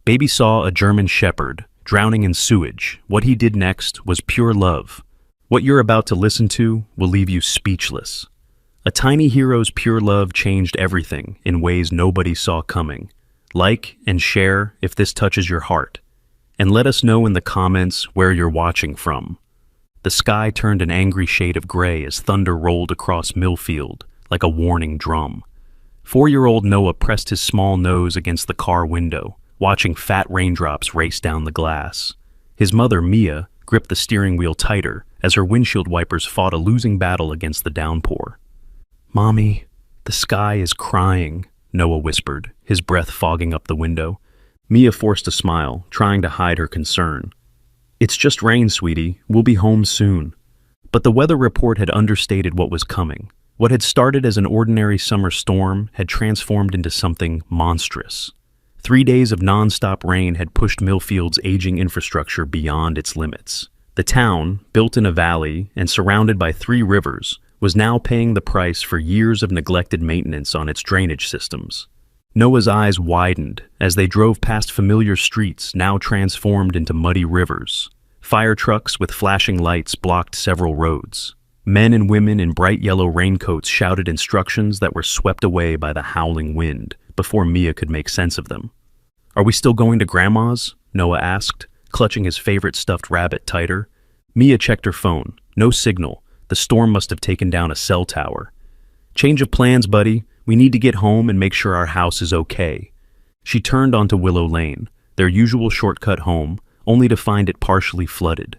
Baby saw a German shepherd drowning in sewage. What he did next was pure love. What you're about to listen to will leave you speechless. A tiny hero's pure love changed everything in ways nobody saw coming. Like and share if this touches your heart. And let us know in the comments where you're watching from. The sky turned an angry shade of gray as thunder rolled across Millfield like a warning drum. 4-year-old Noah pressed his small nose against the car window, watching fat raindrops race down the glass. His mother, Mia, gripped the steering wheel tighter as her windshield wipers fought a losing battle against the downpour. "Mommy, the sky is crying," Noah whispered, his breath fogging up the window. Mia forced a smile, trying to hide her concern. "It's just rain, sweetie. We'll be home soon." But the weather report had understated what was coming. What had started as an ordinary summer storm had transformed into something monstrous. 3 days of non-stop rain had pushed Millfield's aging infrastructure beyond its limits. The town, built in a valley and surrounded by 3 rivers, was now paying the price for years of neglected maintenance on its drainage systems. Noah's eyes widened as they drove past familiar streets now transformed into muddy rivers. Fire trucks with flashing lights blocked several roads. Men and women in bright yellow raincoats shouted instructions that were swept away by the howling wind before Mia could make sense of them. "Are we still going to Grandma's?" Noah asked, clutching his favorite stuffed rabbit tighter. Mia checked her phone. No signal. The storm must have taken down a cell tower. "Change of plans, buddy. We need to get home and make sure our house is okay." She turned onto Willow Lane, their usual shortcut home, only to find it partially flooded.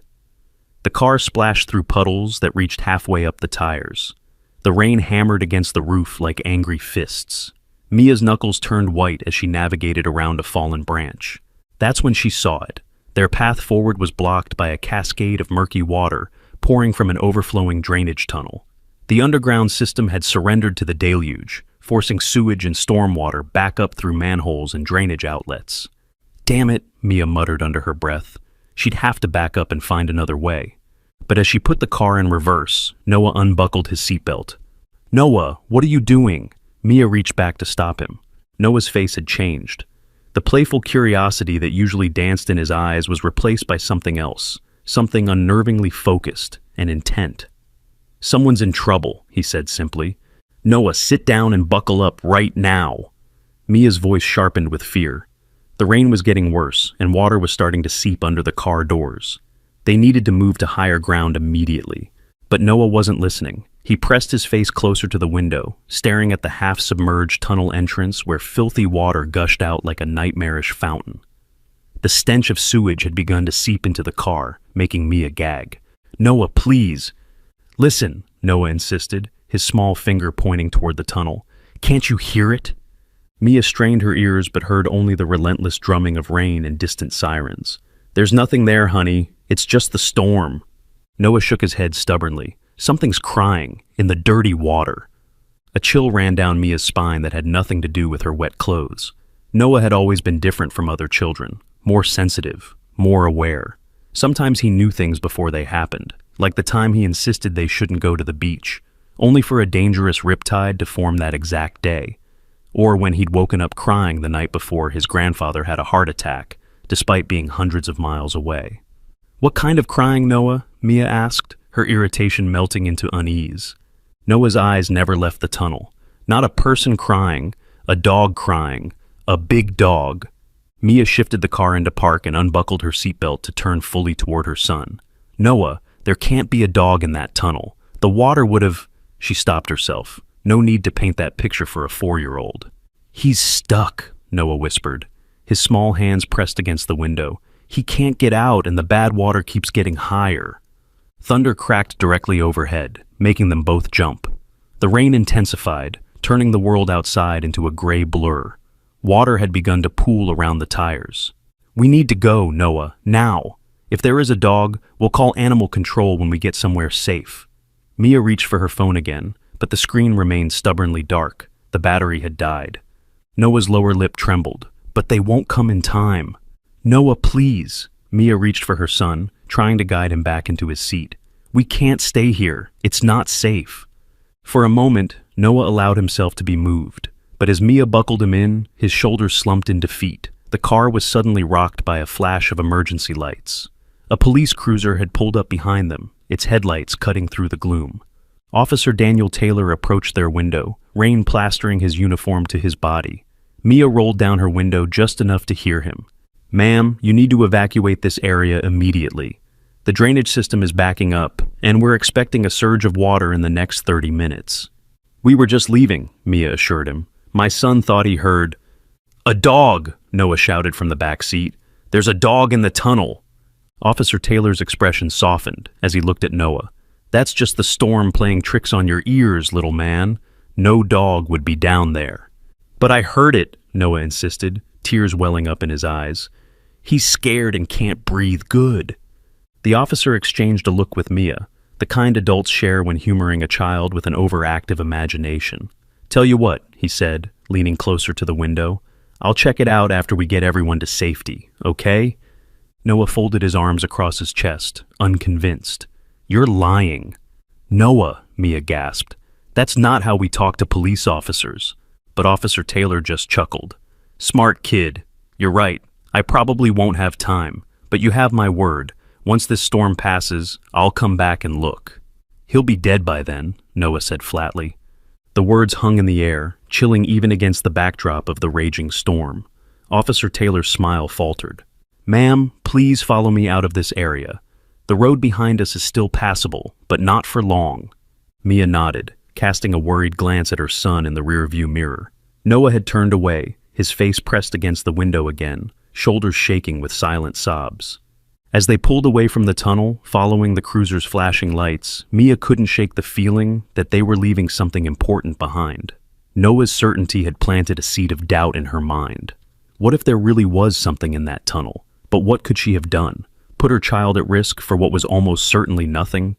The car splashed through puddles that reached halfway up the tires. The rain hammered against the roof like angry fists. Mia's knuckles turned white as she navigated around a fallen branch. That's when she saw it. Their path forward was blocked by a cascade of murky water pouring from an overflowing drainage tunnel. The underground system had surrendered to the deluge, forcing sewage and stormwater back up through manholes and drainage outlets. "Damn it," Mia muttered under her breath. She'd have to back up and find another way. But as she put the car in reverse, Noah unbuckled his seatbelt. "Noah, what are you doing?" Mia reached back to stop him. Noah's face had changed. The playful curiosity that usually danced in his eyes was replaced by something else, something unnervingly focused and intent. "Someone's in trouble," he said simply. "Noah, sit down and buckle up right now." Mia's voice sharpened with fear. The rain was getting worse, and water was starting to seep under the car doors. They needed to move to higher ground immediately. But Noah wasn't listening. He pressed his face closer to the window, staring at the half-submerged tunnel entrance where filthy water gushed out like a nightmarish fountain. The stench of sewage had begun to seep into the car, making Mia gag. "Noah, please." "Listen," Noah insisted, his small finger pointing toward the tunnel. "Can't you hear it?" Mia strained her ears but heard only the relentless drumming of rain and distant sirens. "There's nothing there, honey. It's just the storm." Noah shook his head stubbornly. "Something's crying, in the dirty water." A chill ran down Mia's spine that had nothing to do with her wet clothes. Noah had always been different from other children, more sensitive, more aware. Sometimes he knew things before they happened, like the time he insisted they shouldn't go to the beach, only for a dangerous riptide to form that exact day. Or when he'd woken up crying the night before his grandfather had a heart attack, despite being hundreds of miles away. "What kind of crying, Noah?" Mia asked, her irritation melting into unease. Noah's eyes never left the tunnel. Not a person crying, a dog crying, a big dog. Mia shifted the car into park and unbuckled her seatbelt to turn fully toward her son. "Noah, there can't be a dog in that tunnel. The water would have—" She stopped herself. No need to paint that picture for a 4-year-old. "He's stuck," Noah whispered, his small hands pressed against the window. "He can't get out and the bad water keeps getting higher." Thunder cracked directly overhead, making them both jump. The rain intensified, turning the world outside into a gray blur. Water had begun to pool around the tires. "We need to go, Noah, now. If there is a dog, we'll call animal control when we get somewhere safe." Mia reached for her phone again, but the screen remained stubbornly dark. The battery had died. Noah's lower lip trembled. "But they won't come in time." "Noah, please." Mia reached for her son, trying to guide him back into his seat. "We can't stay here. It's not safe." For a moment, Noah allowed himself to be moved, but as Mia buckled him in, his shoulders slumped in defeat, The car was suddenly rocked by a flash of emergency lights. A police cruiser had pulled up behind them, its headlights cutting through the gloom. Officer Daniel Taylor approached their window, rain plastering his uniform to his body. Mia rolled down her window just enough to hear him. "Ma'am, you need to evacuate this area immediately. The drainage system is backing up, and we're expecting a surge of water in the next 30 minutes. "We were just leaving," Mia assured him. "My son thought he heard—" "A dog!" Noah shouted from the back seat. "There's a dog in the tunnel!" Officer Taylor's expression softened as he looked at Noah. "That's just the storm playing tricks on your ears, little man. No dog would be down there." "But I heard it," Noah insisted, tears welling up in his eyes. "He's scared and can't breathe good." The officer exchanged a look with Mia, the kind adults share when humoring a child with an overactive imagination. "Tell you what," he said, leaning closer to the window. "I'll check it out after we get everyone to safety, okay?" Noah folded his arms across his chest, unconvinced. "You're lying." "Noah," Mia gasped. "That's not how we talk to police officers." But Officer Taylor just chuckled. "Smart kid. You're right. I probably won't have time, but you have my word. Once this storm passes, I'll come back and look." "He'll be dead by then," Noah said flatly. The words hung in the air, chilling even against the backdrop of the raging storm. Officer Taylor's smile faltered. "Ma'am, please follow me out of this area. The road behind us is still passable, but not for long." Mia nodded, casting a worried glance at her son in the rearview mirror. Noah had turned away, his face pressed against the window again, shoulders shaking with silent sobs. As they pulled away from the tunnel, following the cruiser's flashing lights, Mia couldn't shake the feeling that they were leaving something important behind. Noah's certainty had planted a seed of doubt in her mind. What if there really was something in that tunnel? But what could she have done? Put her child at risk for what was almost certainly nothing?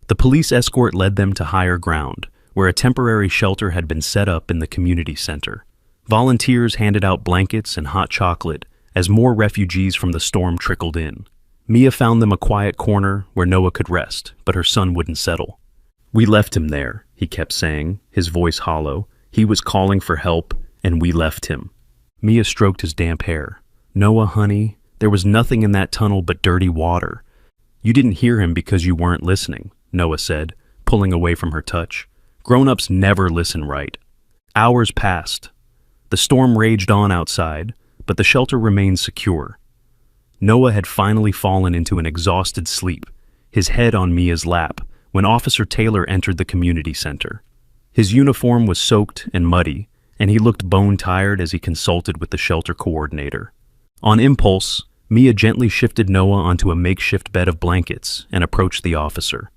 The police escort led them to higher ground, where a temporary shelter had been set up in the community center. Volunteers handed out blankets and hot chocolate as more refugees from the storm trickled in. Mia found them a quiet corner where Noah could rest, but her son wouldn't settle. "We left him there," he kept saying, his voice hollow. "He was calling for help, and we left him." Mia stroked his damp hair. "Noah, honey, there was nothing in that tunnel but dirty water." "You didn't hear him because you weren't listening," Noah said, pulling away from her touch. "Grown-ups never listen right." Hours passed. The storm raged on outside, but the shelter remained secure. Noah had finally fallen into an exhausted sleep, his head on Mia's lap, when Officer Taylor entered the community center. His uniform was soaked and muddy, and he looked bone-tired as he consulted with the shelter coordinator. On impulse, Mia gently shifted Noah onto a makeshift bed of blankets and approached the officer.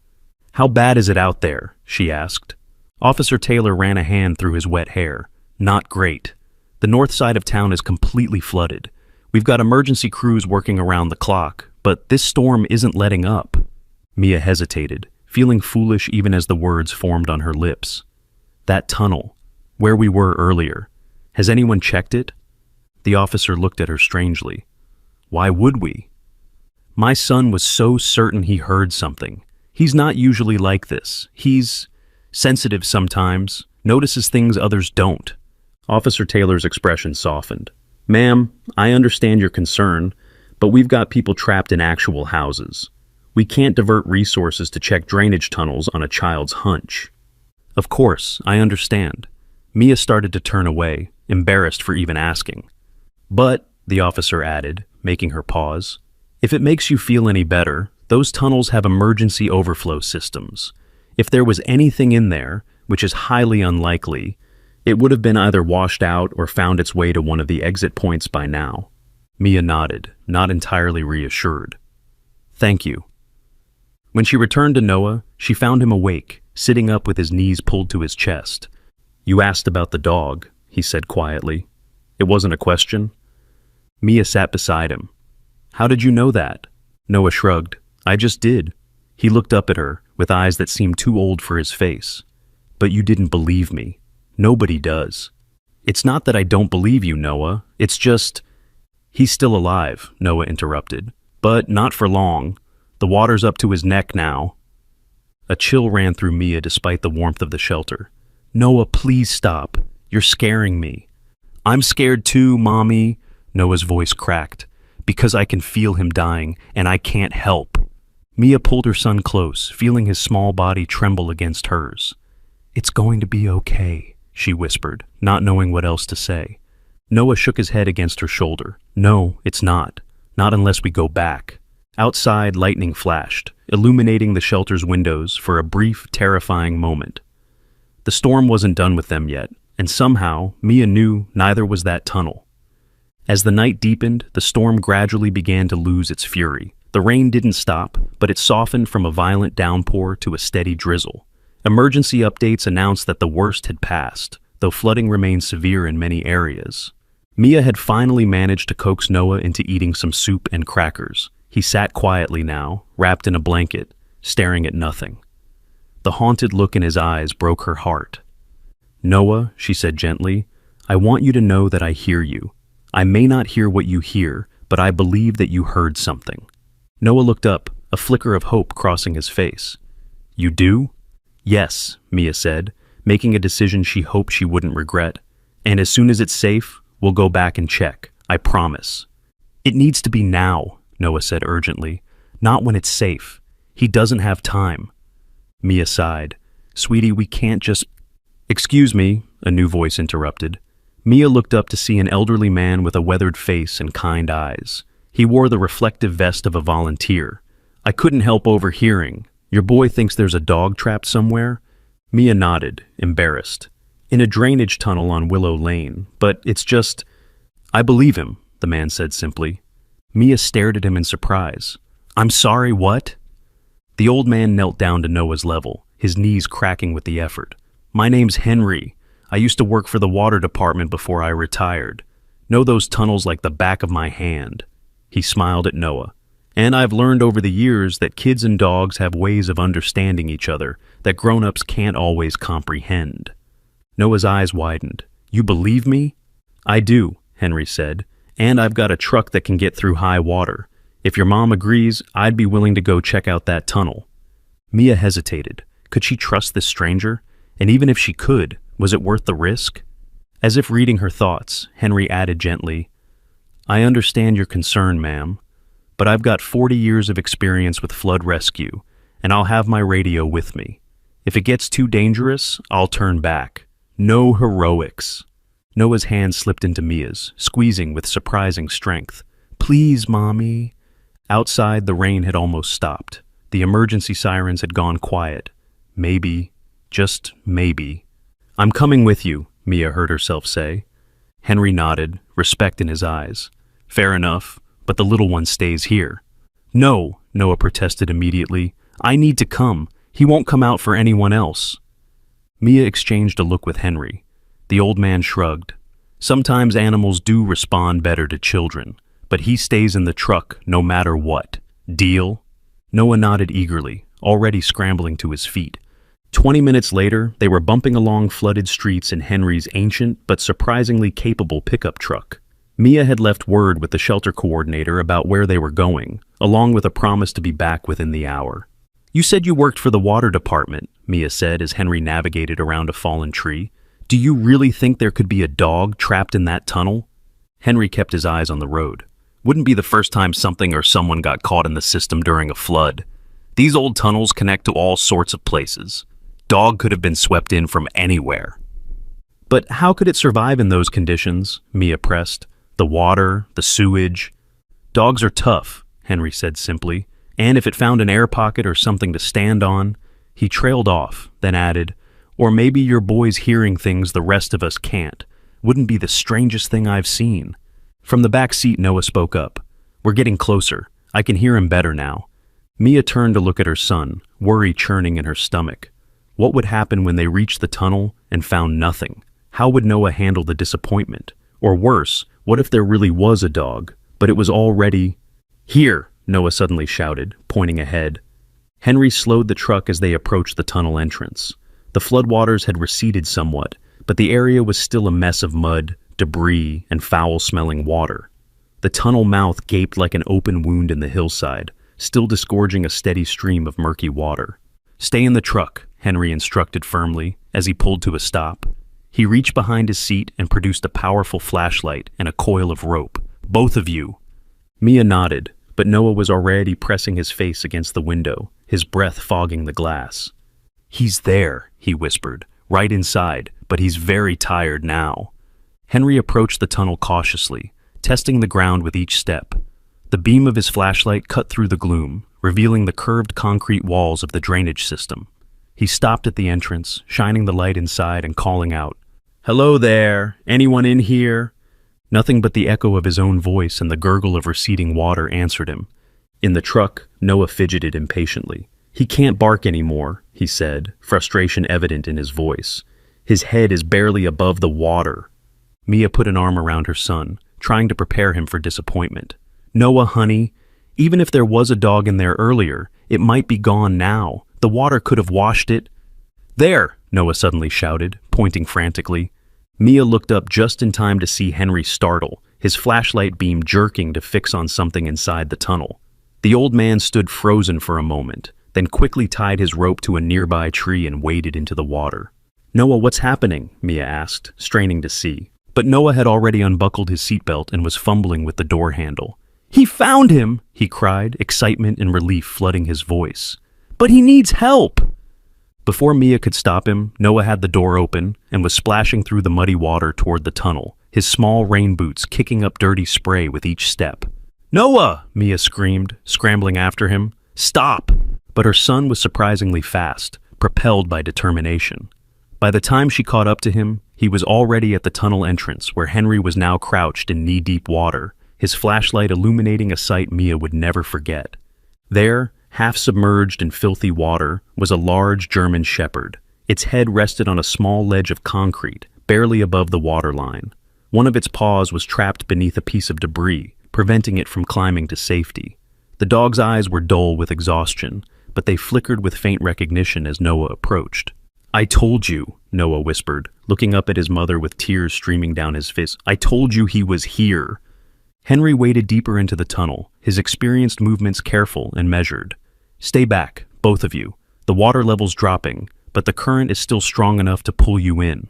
"How bad is it out there?" she asked. Officer Taylor ran a hand through his wet hair. "Not great. The north side of town is completely flooded. We've got emergency crews working around the clock, but this storm isn't letting up." Mia hesitated, feeling foolish even as the words formed on her lips. "That tunnel, where we were earlier, has anyone checked it?" The officer looked at her strangely. "Why would we?" "My son was so certain he heard something. He's not usually like this. He's sensitive sometimes, notices things others don't." Officer Taylor's expression softened. "Ma'am, I understand your concern, but we've got people trapped in actual houses. We can't divert resources to check drainage tunnels on a child's hunch." "Of course, I understand." Mia started to turn away, embarrassed for even asking. "But," the officer added, making her pause, "if it makes you feel any better, those tunnels have emergency overflow systems. If there was anything in there, which is highly unlikely, it would have been either washed out or found its way to one of the exit points by now." Mia nodded, not entirely reassured. "Thank you." When she returned to Noah, she found him awake, sitting up with his knees pulled to his chest. "You asked about the dog," he said quietly. "It wasn't a question?" Mia sat beside him. "How did you know that?" Noah shrugged. "I just did." He looked up at her, with eyes that seemed too old for his face. "But you didn't believe me. Nobody does." "It's not that I don't believe you, Noah. It's just—" "He's still alive," Noah interrupted. "But not for long. The water's up to his neck now." A chill ran through Mia despite the warmth of the shelter. "Noah, please stop. You're scaring me." "I'm scared too, Mommy," Noah's voice cracked. Because I can feel him dying, and I can't help. Mia pulled her son close, feeling his small body tremble against hers. It's going to be okay, she whispered, not knowing what else to say. Noah shook his head against her shoulder. No, it's not. Not unless we go back. Outside, lightning flashed, illuminating the shelter's windows for a brief, terrifying moment. The storm wasn't done with them yet, and somehow, Mia knew neither was that tunnel. As the night deepened, the storm gradually began to lose its fury. The rain didn't stop, but it softened from a violent downpour to a steady drizzle. Emergency updates announced that the worst had passed, though flooding remained severe in many areas. Mia had finally managed to coax Noah into eating some soup and crackers. He sat quietly now, wrapped in a blanket, staring at nothing. The haunted look in his eyes broke her heart. Noah, she said gently, I want you to know that I hear you. I may not hear what you hear, but I believe that you heard something. Noah looked up, a flicker of hope crossing his face. You do? Yes, Mia said, making a decision she hoped she wouldn't regret. And as soon as it's safe, we'll go back and check, I promise. It needs to be now, Noah said urgently, not when it's safe. He doesn't have time. Mia sighed. Sweetie, we can't just... Excuse me, a new voice interrupted. Mia looked up to see an elderly man with a weathered face and kind eyes. He wore the reflective vest of a volunteer. I couldn't help overhearing. Your boy thinks there's a dog trapped somewhere? Mia nodded, embarrassed. In a drainage tunnel on Willow Lane, but it's just... I believe him, the man said simply. Mia stared at him in surprise. I'm sorry, what? The old man knelt down to Noah's level, his knees cracking with the effort. My name's Henry. I used to work for the water department before I retired. Know those tunnels like the back of my hand. He smiled at Noah. And I've learned over the years that kids and dogs have ways of understanding each other that grown-ups can't always comprehend. Noah's eyes widened. You believe me? I do, Henry said. And I've got a truck that can get through high water. If your mom agrees, I'd be willing to go check out that tunnel. Mia hesitated. Could she trust this stranger? And even if she could, was it worth the risk? As if reading her thoughts, Henry added gently, I understand your concern, ma'am, but I've got 40 years of experience with flood rescue, and I'll have my radio with me. If it gets too dangerous, I'll turn back. No heroics. Noah's hand slipped into Mia's, squeezing with surprising strength. Please, Mommy. Outside, the rain had almost stopped. The emergency sirens had gone quiet. Maybe, just maybe. I'm coming with you, Mia heard herself say. Henry nodded, respect in his eyes. Fair enough, but the little one stays here. No, Noah protested immediately. I need to come. He won't come out for anyone else. Mia exchanged a look with Henry. The old man shrugged. Sometimes animals do respond better to children, but he stays in the truck no matter what. Deal? Noah nodded eagerly, already scrambling to his feet. 20 minutes later, they were bumping along flooded streets in Henry's ancient but surprisingly capable pickup truck. Mia had left word with the shelter coordinator about where they were going, along with a promise to be back within the hour. You said you worked for the water department, Mia said as Henry navigated around a fallen tree. Do you really think there could be a dog trapped in that tunnel? Henry kept his eyes on the road. Wouldn't be the first time something or someone got caught in the system during a flood. These old tunnels connect to all sorts of places. Dog could have been swept in from anywhere. But how could it survive in those conditions? Mia pressed. The water, the sewage. Dogs are tough, Henry said simply, and if it found an air pocket or something to stand on, he trailed off, then added, or maybe your boy's hearing things the rest of us can't. Wouldn't be the strangest thing I've seen. From the back seat, Noah spoke up. We're getting closer. I can hear him better now. Mia turned to look at her son, worry churning in her stomach. What would happen when they reached the tunnel and found nothing? How would Noah handle the disappointment? Or worse, what if there really was a dog, but it was already... Here, Noah suddenly shouted, pointing ahead. Henry slowed the truck as they approached the tunnel entrance. The floodwaters had receded somewhat, but the area was still a mess of mud, debris, and foul-smelling water. The tunnel mouth gaped like an open wound in the hillside, still disgorging a steady stream of murky water. Stay in the truck, Henry instructed firmly, as he pulled to a stop. He reached behind his seat and produced a powerful flashlight and a coil of rope, both of you." Mia nodded, but Noah was already pressing his face against the window, his breath fogging the glass. "He's there," he whispered, "right inside, but he's very tired now." Henry approached the tunnel cautiously, testing the ground with each step. The beam of his flashlight cut through the gloom, revealing the curved concrete walls of the drainage system. He stopped at the entrance, shining the light inside and calling out, "Hello there, anyone in here?" Nothing but the echo of his own voice and the gurgle of receding water answered him. In the truck, Noah fidgeted impatiently. "He can't bark anymore," he said, frustration evident in his voice. "His head is barely above the water." Mia put an arm around her son, trying to prepare him for disappointment. "Noah, honey, even if there was a dog in there earlier, it might be gone now. The water could have washed it." "There!" Noah suddenly shouted, pointing frantically. Mia looked up just in time to see Henry startle, his flashlight beam jerking to fix on something inside the tunnel. The old man stood frozen for a moment, then quickly tied his rope to a nearby tree and waded into the water. "Noah, what's happening?" Mia asked, straining to see. But Noah had already unbuckled his seatbelt and was fumbling with the door handle. "He found him!" he cried, excitement and relief flooding his voice. "But he needs help!" Before Mia could stop him, Noah had the door open and was splashing through the muddy water toward the tunnel, his small rain boots kicking up dirty spray with each step. "Noah!" Mia screamed, scrambling after him. "Stop!" But her son was surprisingly fast, propelled by determination. By the time she caught up to him, he was already at the tunnel entrance where Henry was now crouched in knee-deep water, his flashlight illuminating a sight Mia would never forget. There, half submerged in filthy water, was a large German shepherd. Its head rested on a small ledge of concrete, barely above the waterline. One of its paws was trapped beneath a piece of debris, preventing it from climbing to safety. The dog's eyes were dull with exhaustion, but they flickered with faint recognition as Noah approached. "I told you," Noah whispered, looking up at his mother with tears streaming down his face. "I told you he was here." Henry waded deeper into the tunnel, his experienced movements careful and measured. "Stay back, both of you. The water level's dropping, but the current is still strong enough to pull you in."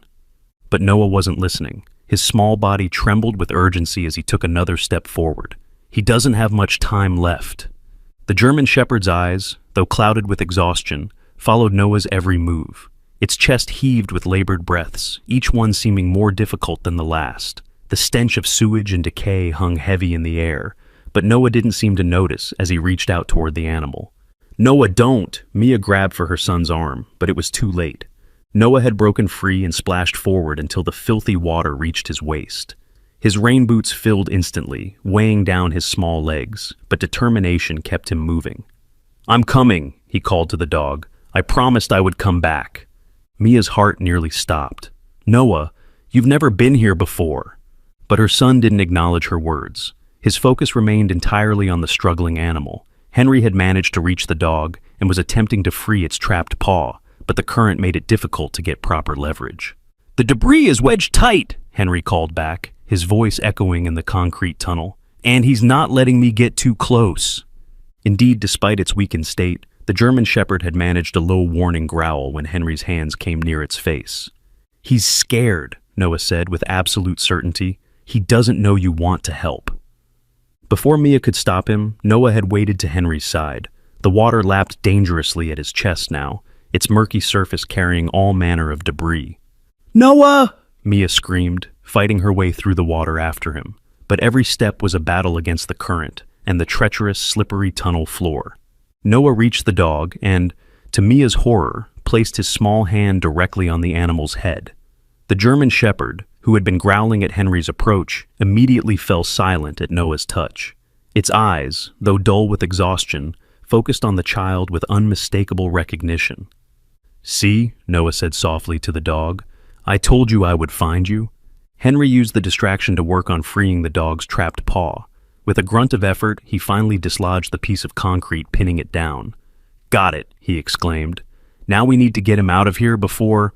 But Noah wasn't listening. His small body trembled with urgency as he took another step forward. "He doesn't have much time left." The German shepherd's eyes, though clouded with exhaustion, followed Noah's every move. Its chest heaved with labored breaths, each one seeming more difficult than the last. The stench of sewage and decay hung heavy in the air, but Noah didn't seem to notice as he reached out toward the animal. "Noah, don't!" Mia grabbed for her son's arm, but it was too late. Noah had broken free and splashed forward until the filthy water reached his waist. His rain boots filled instantly, weighing down his small legs, but determination kept him moving. "I'm coming," he called to the dog. "I promised I would come back." Mia's heart nearly stopped. "Noah, you've never been here before." But her son didn't acknowledge her words. His focus remained entirely on the struggling animal. Henry had managed to reach the dog and was attempting to free its trapped paw, but the current made it difficult to get proper leverage. "The debris is wedged tight," Henry called back, his voice echoing in the concrete tunnel. "And he's not letting me get too close." Indeed, despite its weakened state, the German shepherd had managed a low warning growl when Henry's hands came near its face. "He's scared," Noah said with absolute certainty. "He doesn't know you want to help." Before Mia could stop him, Noah had waded to Henry's side. The water lapped dangerously at his chest now, its murky surface carrying all manner of debris. "Noah!" Mia screamed, fighting her way through the water after him. But every step was a battle against the current and the treacherous, slippery tunnel floor. Noah reached the dog and, to Mia's horror, placed his small hand directly on the animal's head. The German shepherd, who had been growling at Henry's approach, immediately fell silent at Noah's touch. Its eyes, though dull with exhaustion, focused on the child with unmistakable recognition. "See," Noah said softly to the dog, "I told you I would find you." Henry used the distraction to work on freeing the dog's trapped paw. With a grunt of effort, he finally dislodged the piece of concrete, pinning it down. "Got it," he exclaimed. "Now we need to get him out of here before—"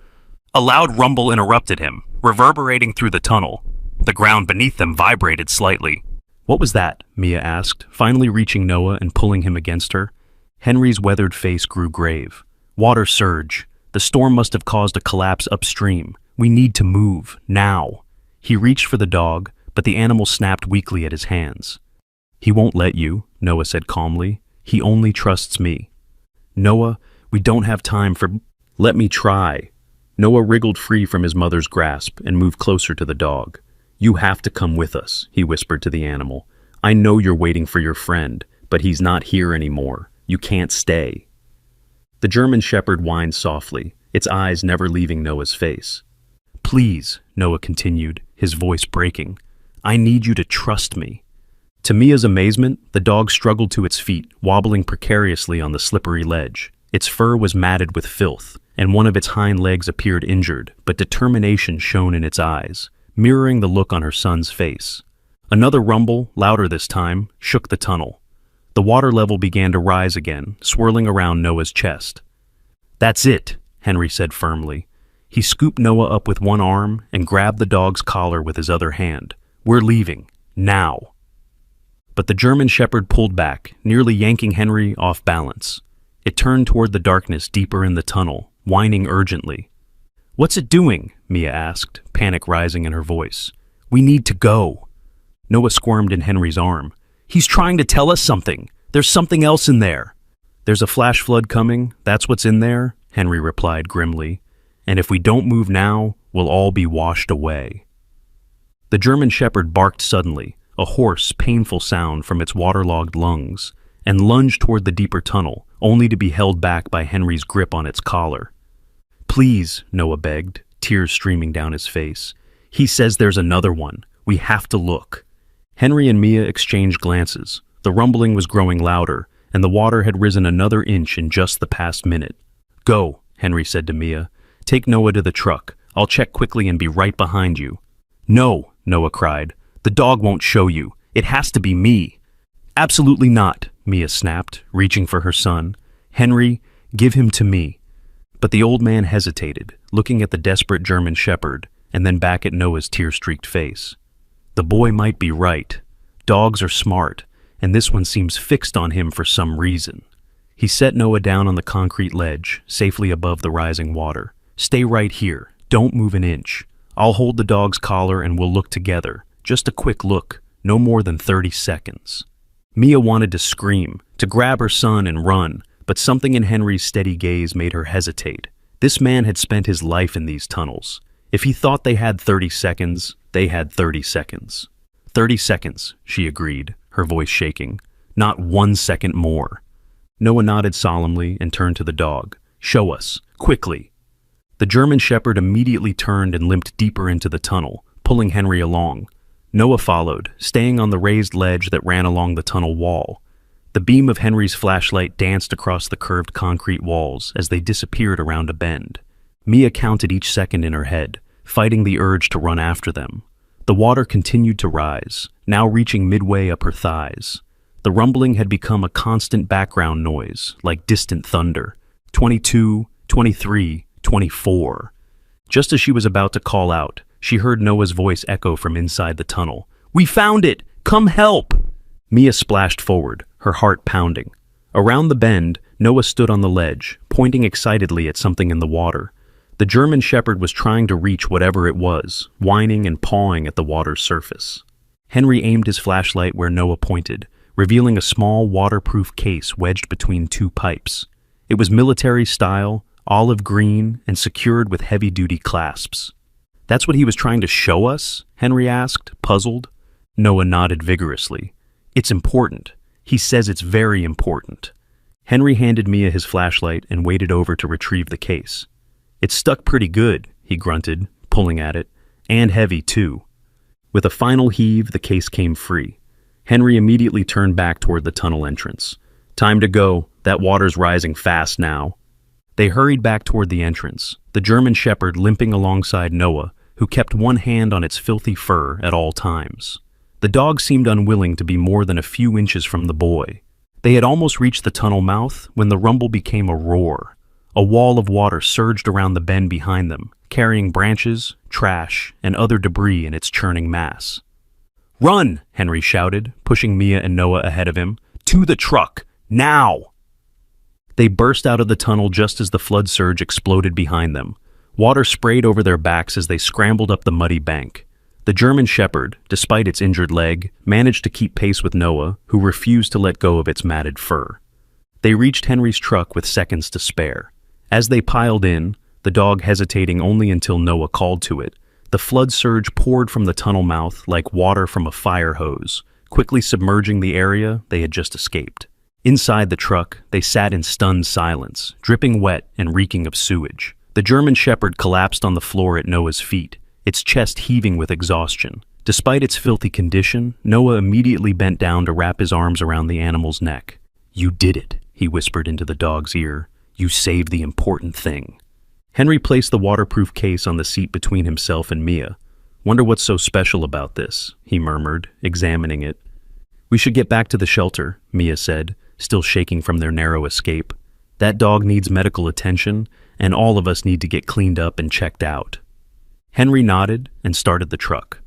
A loud rumble interrupted him, reverberating through the tunnel. The ground beneath them vibrated slightly. "What was that?" Mia asked, finally reaching Noah and pulling him against her. Henry's weathered face grew grave. "Water surge. The storm must have caused a collapse upstream. We need to move, now." He reached for the dog, but the animal snapped weakly at his hands. "He won't let you," Noah said calmly. "He only trusts me." "Noah, we don't have time for—" "Let me try." Noah wriggled free from his mother's grasp and moved closer to the dog. "You have to come with us," he whispered to the animal. "I know you're waiting for your friend, but he's not here anymore. You can't stay." The German Shepherd whined softly, its eyes never leaving Noah's face. "Please," Noah continued, his voice breaking. "I need you to trust me." To Mia's amazement, the dog struggled to its feet, wobbling precariously on the slippery ledge. Its fur was matted with filth, and one of its hind legs appeared injured, but determination shone in its eyes, mirroring the look on her son's face. Another rumble, louder this time, shook the tunnel. The water level began to rise again, swirling around Noah's chest. "That's it," Henry said firmly. He scooped Noah up with one arm and grabbed the dog's collar with his other hand. "We're leaving. Now." But the German Shepherd pulled back, nearly yanking Henry off balance. It turned toward the darkness deeper in the tunnel, whining urgently. "What's it doing?" Mia asked, panic rising in her voice. "We need to go." Noah squirmed in Henry's arm. "He's trying to tell us something. There's something else in there." "There's a flash flood coming, that's what's in there," Henry replied grimly. "And if we don't move now, we'll all be washed away." The German Shepherd barked suddenly, a hoarse, painful sound from its waterlogged lungs, and lunged toward the deeper tunnel, only to be held back by Henry's grip on its collar. "Please," Noah begged, tears streaming down his face. "He says there's another one. We have to look." Henry and Mia exchanged glances. The rumbling was growing louder, and the water had risen another inch in just the past minute. "Go," Henry said to Mia. "Take Noah to the truck. I'll check quickly and be right behind you." "No," Noah cried. "The dog won't show you. It has to be me." "Absolutely not," Mia snapped, reaching for her son. "Henry, give him to me." But the old man hesitated, looking at the desperate German Shepherd, and then back at Noah's tear-streaked face. The boy might be right. Dogs are smart, and this one seems fixed on him for some reason. He set Noah down on the concrete ledge, safely above the rising water. "Stay right here. Don't move an inch. I'll hold the dog's collar and we'll look together. Just a quick look, no more than 30 seconds. Mia wanted to scream, to grab her son and run, but something in Henry's steady gaze made her hesitate. This man had spent his life in these tunnels. If he thought they had 30 seconds, they had 30 seconds. 30 seconds, she agreed, her voice shaking. Not 1 second more. Noah nodded solemnly and turned to the dog. "Show us, quickly." The German Shepherd immediately turned and limped deeper into the tunnel, pulling Henry along. Noah followed, staying on the raised ledge that ran along the tunnel wall. The beam of Henry's flashlight danced across the curved concrete walls as they disappeared around a bend. Mia counted each second in her head, fighting the urge to run after them. The water continued to rise, now reaching midway up her thighs. The rumbling had become a constant background noise, like distant thunder. 22, 23, 24. Just as she was about to call out, she heard Noah's voice echo from inside the tunnel. "We found it! Come help!" Mia splashed forward, her heart pounding. Around the bend, Noah stood on the ledge, pointing excitedly at something in the water. The German Shepherd was trying to reach whatever it was, whining and pawing at the water's surface. Henry aimed his flashlight where Noah pointed, revealing a small waterproof case wedged between two pipes. It was military style, olive green, and secured with heavy-duty clasps. "That's what he was trying to show us?" Henry asked, puzzled. Noah nodded vigorously. "It's important. He says it's very important." Henry handed Mia his flashlight and waded over to retrieve the case. "It's stuck pretty good," he grunted, pulling at it, "and heavy, too." With a final heave, the case came free. Henry immediately turned back toward the tunnel entrance. "Time to go. That water's rising fast now." They hurried back toward the entrance, the German Shepherd limping alongside Noah, who kept one hand on its filthy fur at all times. The dog seemed unwilling to be more than a few inches from the boy. They had almost reached the tunnel mouth when the rumble became a roar. A wall of water surged around the bend behind them, carrying branches, trash, and other debris in its churning mass. "Run!" Henry shouted, pushing Mia and Noah ahead of him. "To the truck! Now!" They burst out of the tunnel just as the flood surge exploded behind them. Water sprayed over their backs as they scrambled up the muddy bank. The German Shepherd, despite its injured leg, managed to keep pace with Noah, who refused to let go of its matted fur. They reached Henry's truck with seconds to spare. As they piled in, the dog hesitating only until Noah called to it, the flood surge poured from the tunnel mouth like water from a fire hose, quickly submerging the area they had just escaped. Inside the truck, they sat in stunned silence, dripping wet and reeking of sewage. The German Shepherd collapsed on the floor at Noah's feet, its chest heaving with exhaustion. Despite its filthy condition, Noah immediately bent down to wrap his arms around the animal's neck. "You did it," he whispered into the dog's ear. "You saved the important thing." Henry placed the waterproof case on the seat between himself and Mia. "Wonder what's so special about this," he murmured, examining it. "We should get back to the shelter," Mia said, still shaking from their narrow escape. "That dog needs medical attention, and all of us need to get cleaned up and checked out." Henry nodded and started the truck.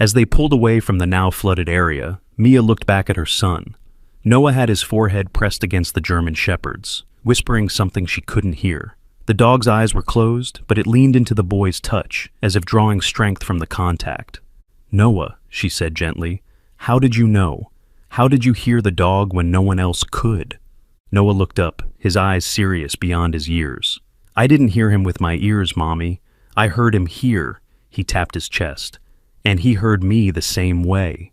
As they pulled away from the now flooded area, Mia looked back at her son. Noah had his forehead pressed against the German Shepherd's, whispering something she couldn't hear. The dog's eyes were closed, but it leaned into the boy's touch, as if drawing strength from the contact. "Noah," she said gently, "how did you know? How did you hear the dog when no one else could?" Noah looked up, his eyes serious beyond his years. "I didn't hear him with my ears, Mommy. I heard him here," he tapped his chest. "And he heard me the same way."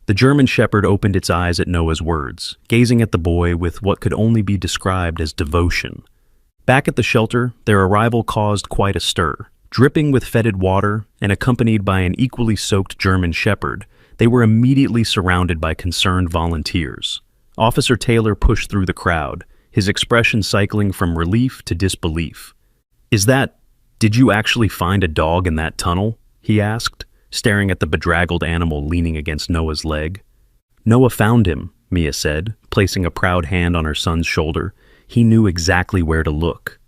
The German Shepherd opened its eyes at Noah's words, gazing at the boy with what could only be described as devotion. Back at the shelter, their arrival caused quite a stir. Dripping with fetid water and accompanied by an equally soaked German Shepherd, they were immediately surrounded by concerned volunteers. Officer Taylor pushed through the crowd, his expression cycling from relief to disbelief. Did you actually find a dog in that tunnel?" he asked, staring at the bedraggled animal leaning against Noah's leg. "Noah found him," Mia said, placing a proud hand on her son's shoulder. "He knew exactly where to look."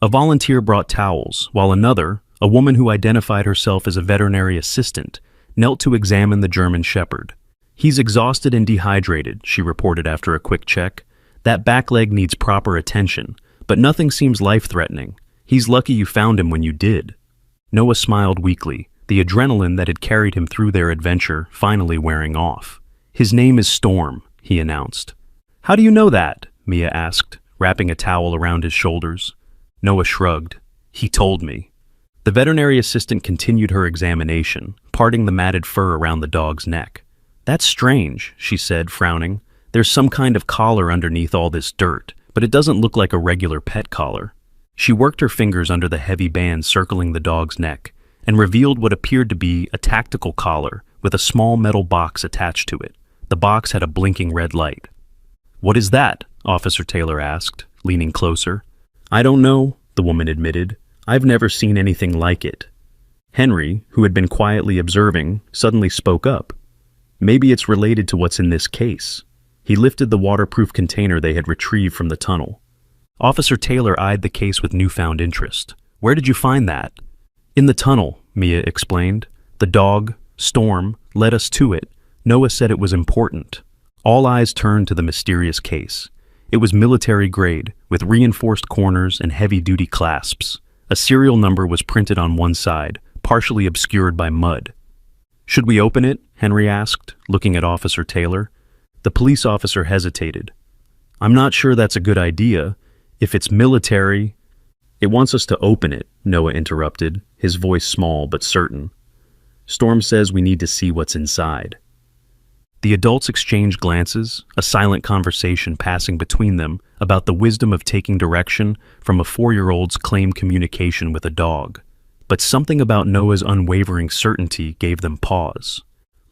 A volunteer brought towels, while another, a woman who identified herself as a veterinary assistant, knelt to examine the German Shepherd. "He's exhausted and dehydrated," she reported after a quick check. "That back leg needs proper attention, but nothing seems life-threatening. He's lucky you found him when you did." Noah smiled weakly, the adrenaline that had carried him through their adventure finally wearing off. "His name is Storm," he announced. "How do you know that?" Mia asked, wrapping a towel around his shoulders. Noah shrugged. "He told me." The veterinary assistant continued her examination, parting the matted fur around the dog's neck. "That's strange," she said, frowning. "There's some kind of collar underneath all this dirt, but it doesn't look like a regular pet collar." She worked her fingers under the heavy band circling the dog's neck and revealed what appeared to be a tactical collar with a small metal box attached to it. The box had a blinking red light. "What is that?" Officer Taylor asked, leaning closer. "I don't know," the woman admitted. "I've never seen anything like it." Henry, who had been quietly observing, suddenly spoke up. "Maybe it's related to what's in this case." He lifted the waterproof container they had retrieved from the tunnel. Officer Taylor eyed the case with newfound interest. "Where did you find that?" "In the tunnel," Mia explained. "The dog, Storm, led us to it. Noah said it was important." All eyes turned to the mysterious case. It was military grade, with reinforced corners and heavy-duty clasps. A serial number was printed on one side, partially obscured by mud. "Should we open it?" Henry asked, looking at Officer Taylor. The police officer hesitated. "I'm not sure that's a good idea. If it's military—" "It wants us to open it," Noah interrupted, his voice small but certain. "Storm says we need to see what's inside." The adults exchanged glances, a silent conversation passing between them about the wisdom of taking direction from a 4-year-old's claimed communication with a dog. But something about Noah's unwavering certainty gave them pause.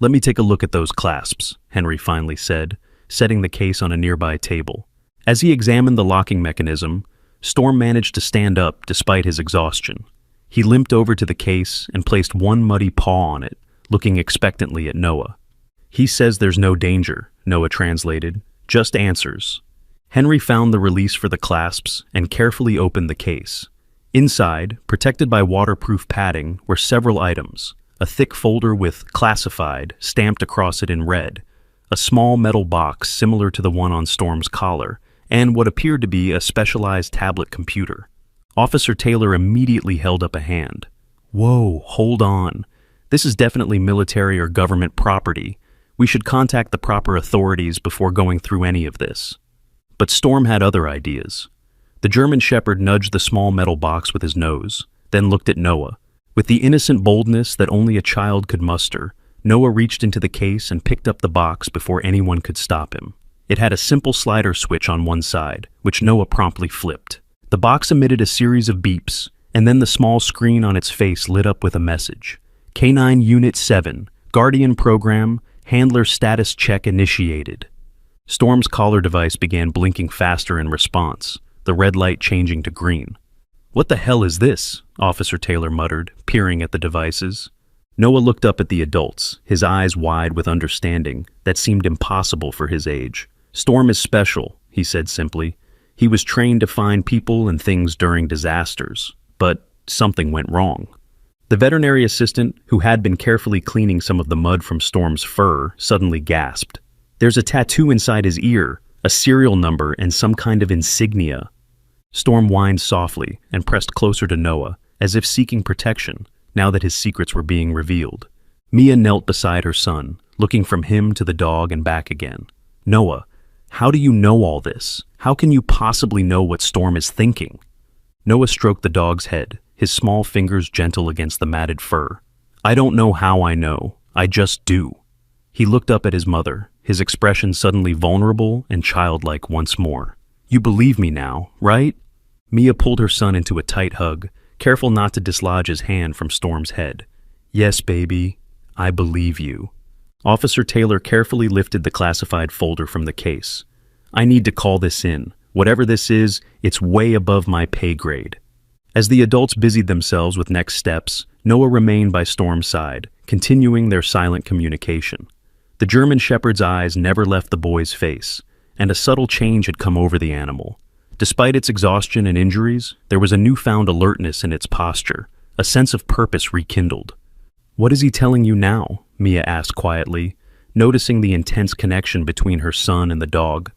"Let me take a look at those clasps," Henry finally said, setting the case on a nearby table. As he examined the locking mechanism, Storm managed to stand up despite his exhaustion. He limped over to the case and placed one muddy paw on it, looking expectantly at Noah. "He says there's no danger," Noah translated, "just answers." Henry found the release for the clasps and carefully opened the case. Inside, protected by waterproof padding, were several items. A thick folder with "Classified" stamped across it in red, a small metal box similar to the one on Storm's collar, and what appeared to be a specialized tablet computer. Officer Taylor immediately held up a hand. "Whoa, hold on. This is definitely military or government property. We should contact the proper authorities before going through any of this." But Storm had other ideas. The German Shepherd nudged the small metal box with his nose, then looked at Noah. With the innocent boldness that only a child could muster, Noah reached into the case and picked up the box before anyone could stop him. It had a simple slider switch on one side, which Noah promptly flipped. The box emitted a series of beeps, and then the small screen on its face lit up with a message. "Canine Unit 7, Guardian Program, Handler Status Check Initiated." Storm's collar device began blinking faster in response, the red light changing to green. "What the hell is this?" Officer Taylor muttered, peering at the devices. Noah looked up at the adults, his eyes wide with understanding that seemed impossible for his age. "Storm is special," he said simply. "He was trained to find people and things during disasters, but something went wrong." The veterinary assistant, who had been carefully cleaning some of the mud from Storm's fur, suddenly gasped. "There's a tattoo inside his ear, a serial number and some kind of insignia." Storm whined softly and pressed closer to Noah, as if seeking protection, now that his secrets were being revealed. Mia knelt beside her son, looking from him to the dog and back again. "Noah, how do you know all this? How can you possibly know what Storm is thinking?" Noah stroked the dog's head, his small fingers gentle against the matted fur. "I don't know how I know. I just do." He looked up at his mother, his expression suddenly vulnerable and childlike once more. "You believe me now, right?" Mia pulled her son into a tight hug, careful not to dislodge his hand from Storm's head. "Yes, baby, I believe you." Officer Taylor carefully lifted the classified folder from the case. "I need to call this in. Whatever this is, it's way above my pay grade." As the adults busied themselves with next steps, Noah remained by Storm's side, continuing their silent communication. The German Shepherd's eyes never left the boy's face, and a subtle change had come over the animal. Despite its exhaustion and injuries, there was a newfound alertness in its posture, a sense of purpose rekindled. "What is he telling you now?" Mia asked quietly, noticing the intense connection between her son and the dog.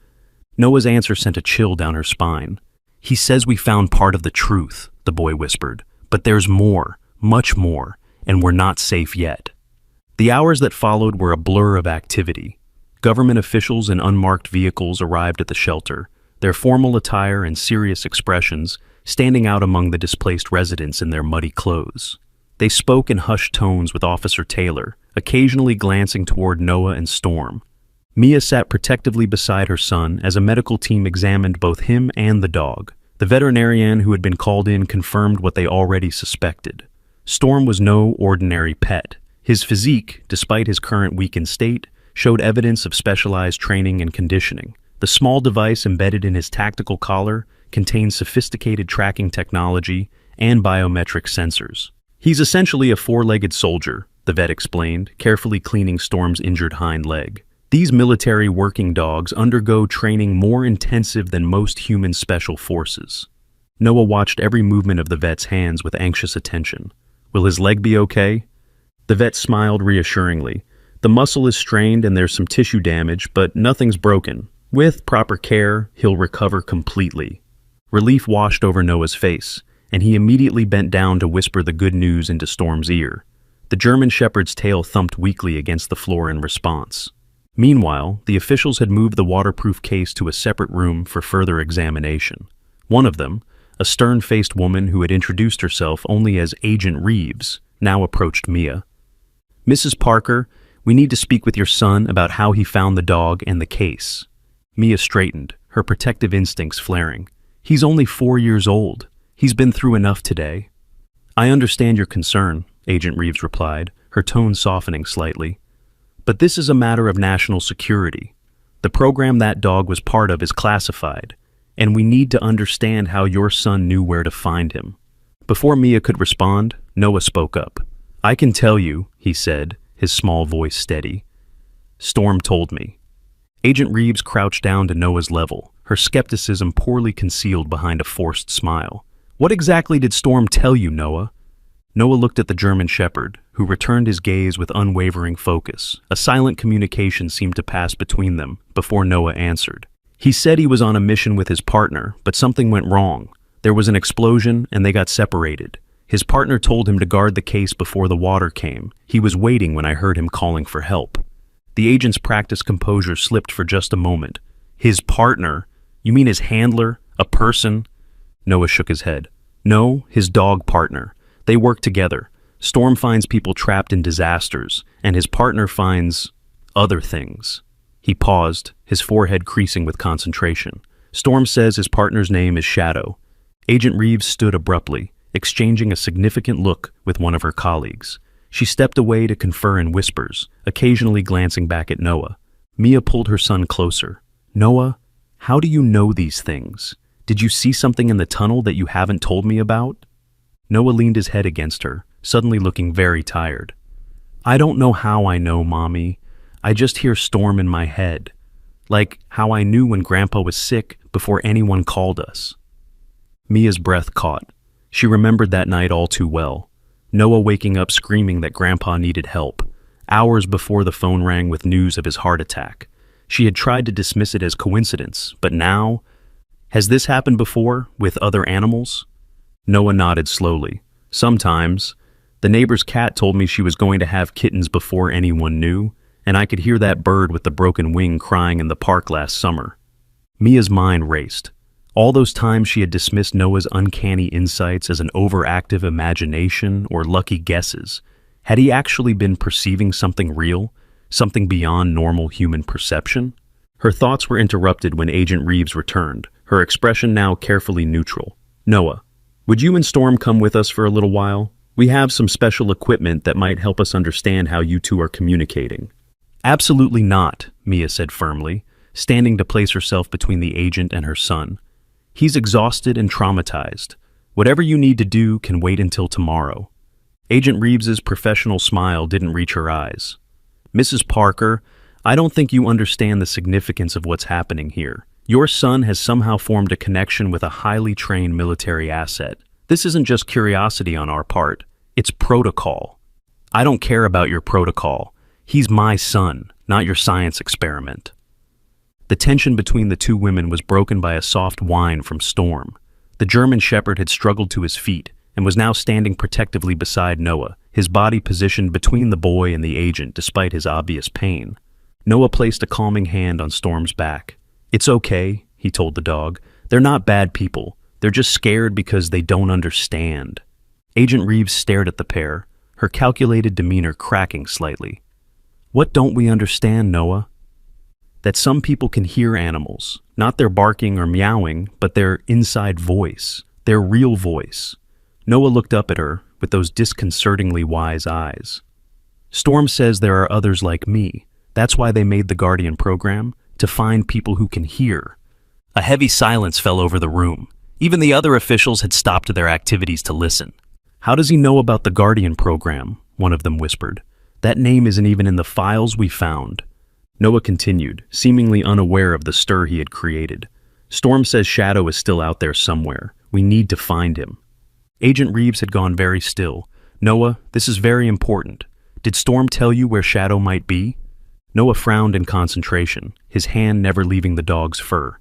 Noah's answer sent a chill down her spine. "He says we found part of the truth," the boy whispered, "but there's more, much more, and we're not safe yet." The hours that followed were a blur of activity. Government officials in unmarked vehicles arrived at the shelter, their formal attire and serious expressions standing out among the displaced residents in their muddy clothes. They spoke in hushed tones with Officer Taylor, occasionally glancing toward Noah and Storm. Mia sat protectively beside her son as a medical team examined both him and the dog. The veterinarian who had been called in confirmed what they already suspected. Storm was no ordinary pet. His physique, despite his current weakened state, showed evidence of specialized training and conditioning. The small device embedded in his tactical collar contained sophisticated tracking technology and biometric sensors. "He's essentially a four-legged soldier," the vet explained, carefully cleaning Storm's injured hind leg. "These military working dogs undergo training more intensive than most human special forces." Noah watched every movement of the vet's hands with anxious attention. "Will his leg be okay?" The vet smiled reassuringly. "The muscle is strained and there's some tissue damage, but nothing's broken. With proper care, he'll recover completely." Relief washed over Noah's face, and he immediately bent down to whisper the good news into Storm's ear. The German Shepherd's tail thumped weakly against the floor in response. Meanwhile, the officials had moved the waterproof case to a separate room for further examination. One of them, a stern-faced woman who had introduced herself only as Agent Reeves, now approached Mia. "Mrs. Parker, we need to speak with your son about how he found the dog and the case." Mia straightened, her protective instincts flaring. "He's only 4 years old. He's been through enough today." "I understand your concern," Agent Reeves replied, her tone softening slightly. "But this is a matter of national security. The program that dog was part of is classified, and we need to understand how your son knew where to find him." Before Mia could respond, Noah spoke up. "I can tell you," he said, his small voice steady. "Storm told me." Agent Reeves crouched down to Noah's level, her skepticism poorly concealed behind a forced smile. "What exactly did Storm tell you, Noah?" Noah looked at the German Shepherd, who returned his gaze with unwavering focus. A silent communication seemed to pass between them before Noah answered. "He said he was on a mission with his partner, but something went wrong. There was an explosion and they got separated. His partner told him to guard the case before the water came. He was waiting when I heard him calling for help. The agent's practiced composure slipped for just a moment. His partner? You mean his handler? A person? Noah shook his head. No, his dog partner. They work together. Storm finds people trapped in disasters, and his partner finds other things. He paused, his forehead creasing with concentration. Storm says his partner's name is Shadow. Agent Reeves stood abruptly, exchanging a significant look with one of her colleagues. She stepped away to confer in whispers, occasionally glancing back at Noah. Mia pulled her son closer. Noah, how do you know these things? Did you see something in the tunnel that you haven't told me about? Noah leaned his head against her, suddenly looking very tired. I don't know how I know, Mommy. I just hear Storm in my head. Like how I knew when Grandpa was sick before anyone called us. Mia's breath caught. She remembered that night all too well. Noah waking up screaming that Grandpa needed help, hours before the phone rang with news of his heart attack. She had tried to dismiss it as coincidence, but now... Has this happened before, with other animals? Noah nodded slowly. Sometimes. The neighbor's cat told me she was going to have kittens before anyone knew, and I could hear that bird with the broken wing crying in the park last summer. Mia's mind raced. All those times she had dismissed Noah's uncanny insights as an overactive imagination or lucky guesses. Had he actually been perceiving something real, something beyond normal human perception? Her thoughts were interrupted when Agent Reeves returned, her expression now carefully neutral. Noah, would you and Storm come with us for a little while? We have some special equipment that might help us understand how you two are communicating. Absolutely not, Mia said firmly, standing to place herself between the agent and her son. He's exhausted and traumatized. Whatever you need to do can wait until tomorrow. Agent Reeves's professional smile didn't reach her eyes. Mrs. Parker, I don't think you understand the significance of what's happening here. Your son has somehow formed a connection with a highly trained military asset. This isn't just curiosity on our part. It's protocol. I don't care about your protocol. He's my son, not your science experiment. The tension between the two women was broken by a soft whine from Storm. The German Shepherd had struggled to his feet and was now standing protectively beside Noah, his body positioned between the boy and the agent despite his obvious pain. Noah placed a calming hand on Storm's back. It's okay, he told the dog. They're not bad people. They're just scared because they don't understand. Agent Reeves stared at the pair, her calculated demeanor cracking slightly. What don't we understand, Noah? That some people can hear animals, not their barking or meowing, but their inside voice, their real voice. Noah looked up at her with those disconcertingly wise eyes. Storm says there are others like me. That's why they made the Guardian program, to find people who can hear. A heavy silence fell over the room. Even the other officials had stopped their activities to listen. How does he know about the Guardian program? One of them whispered. That name isn't even in the files we found. Noah continued, seemingly unaware of the stir he had created. Storm says Shadow is still out there somewhere. We need to find him. Agent Reeves had gone very still. Noah, this is very important. Did Storm tell you where Shadow might be? Noah frowned in concentration, his hand never leaving the dog's fur.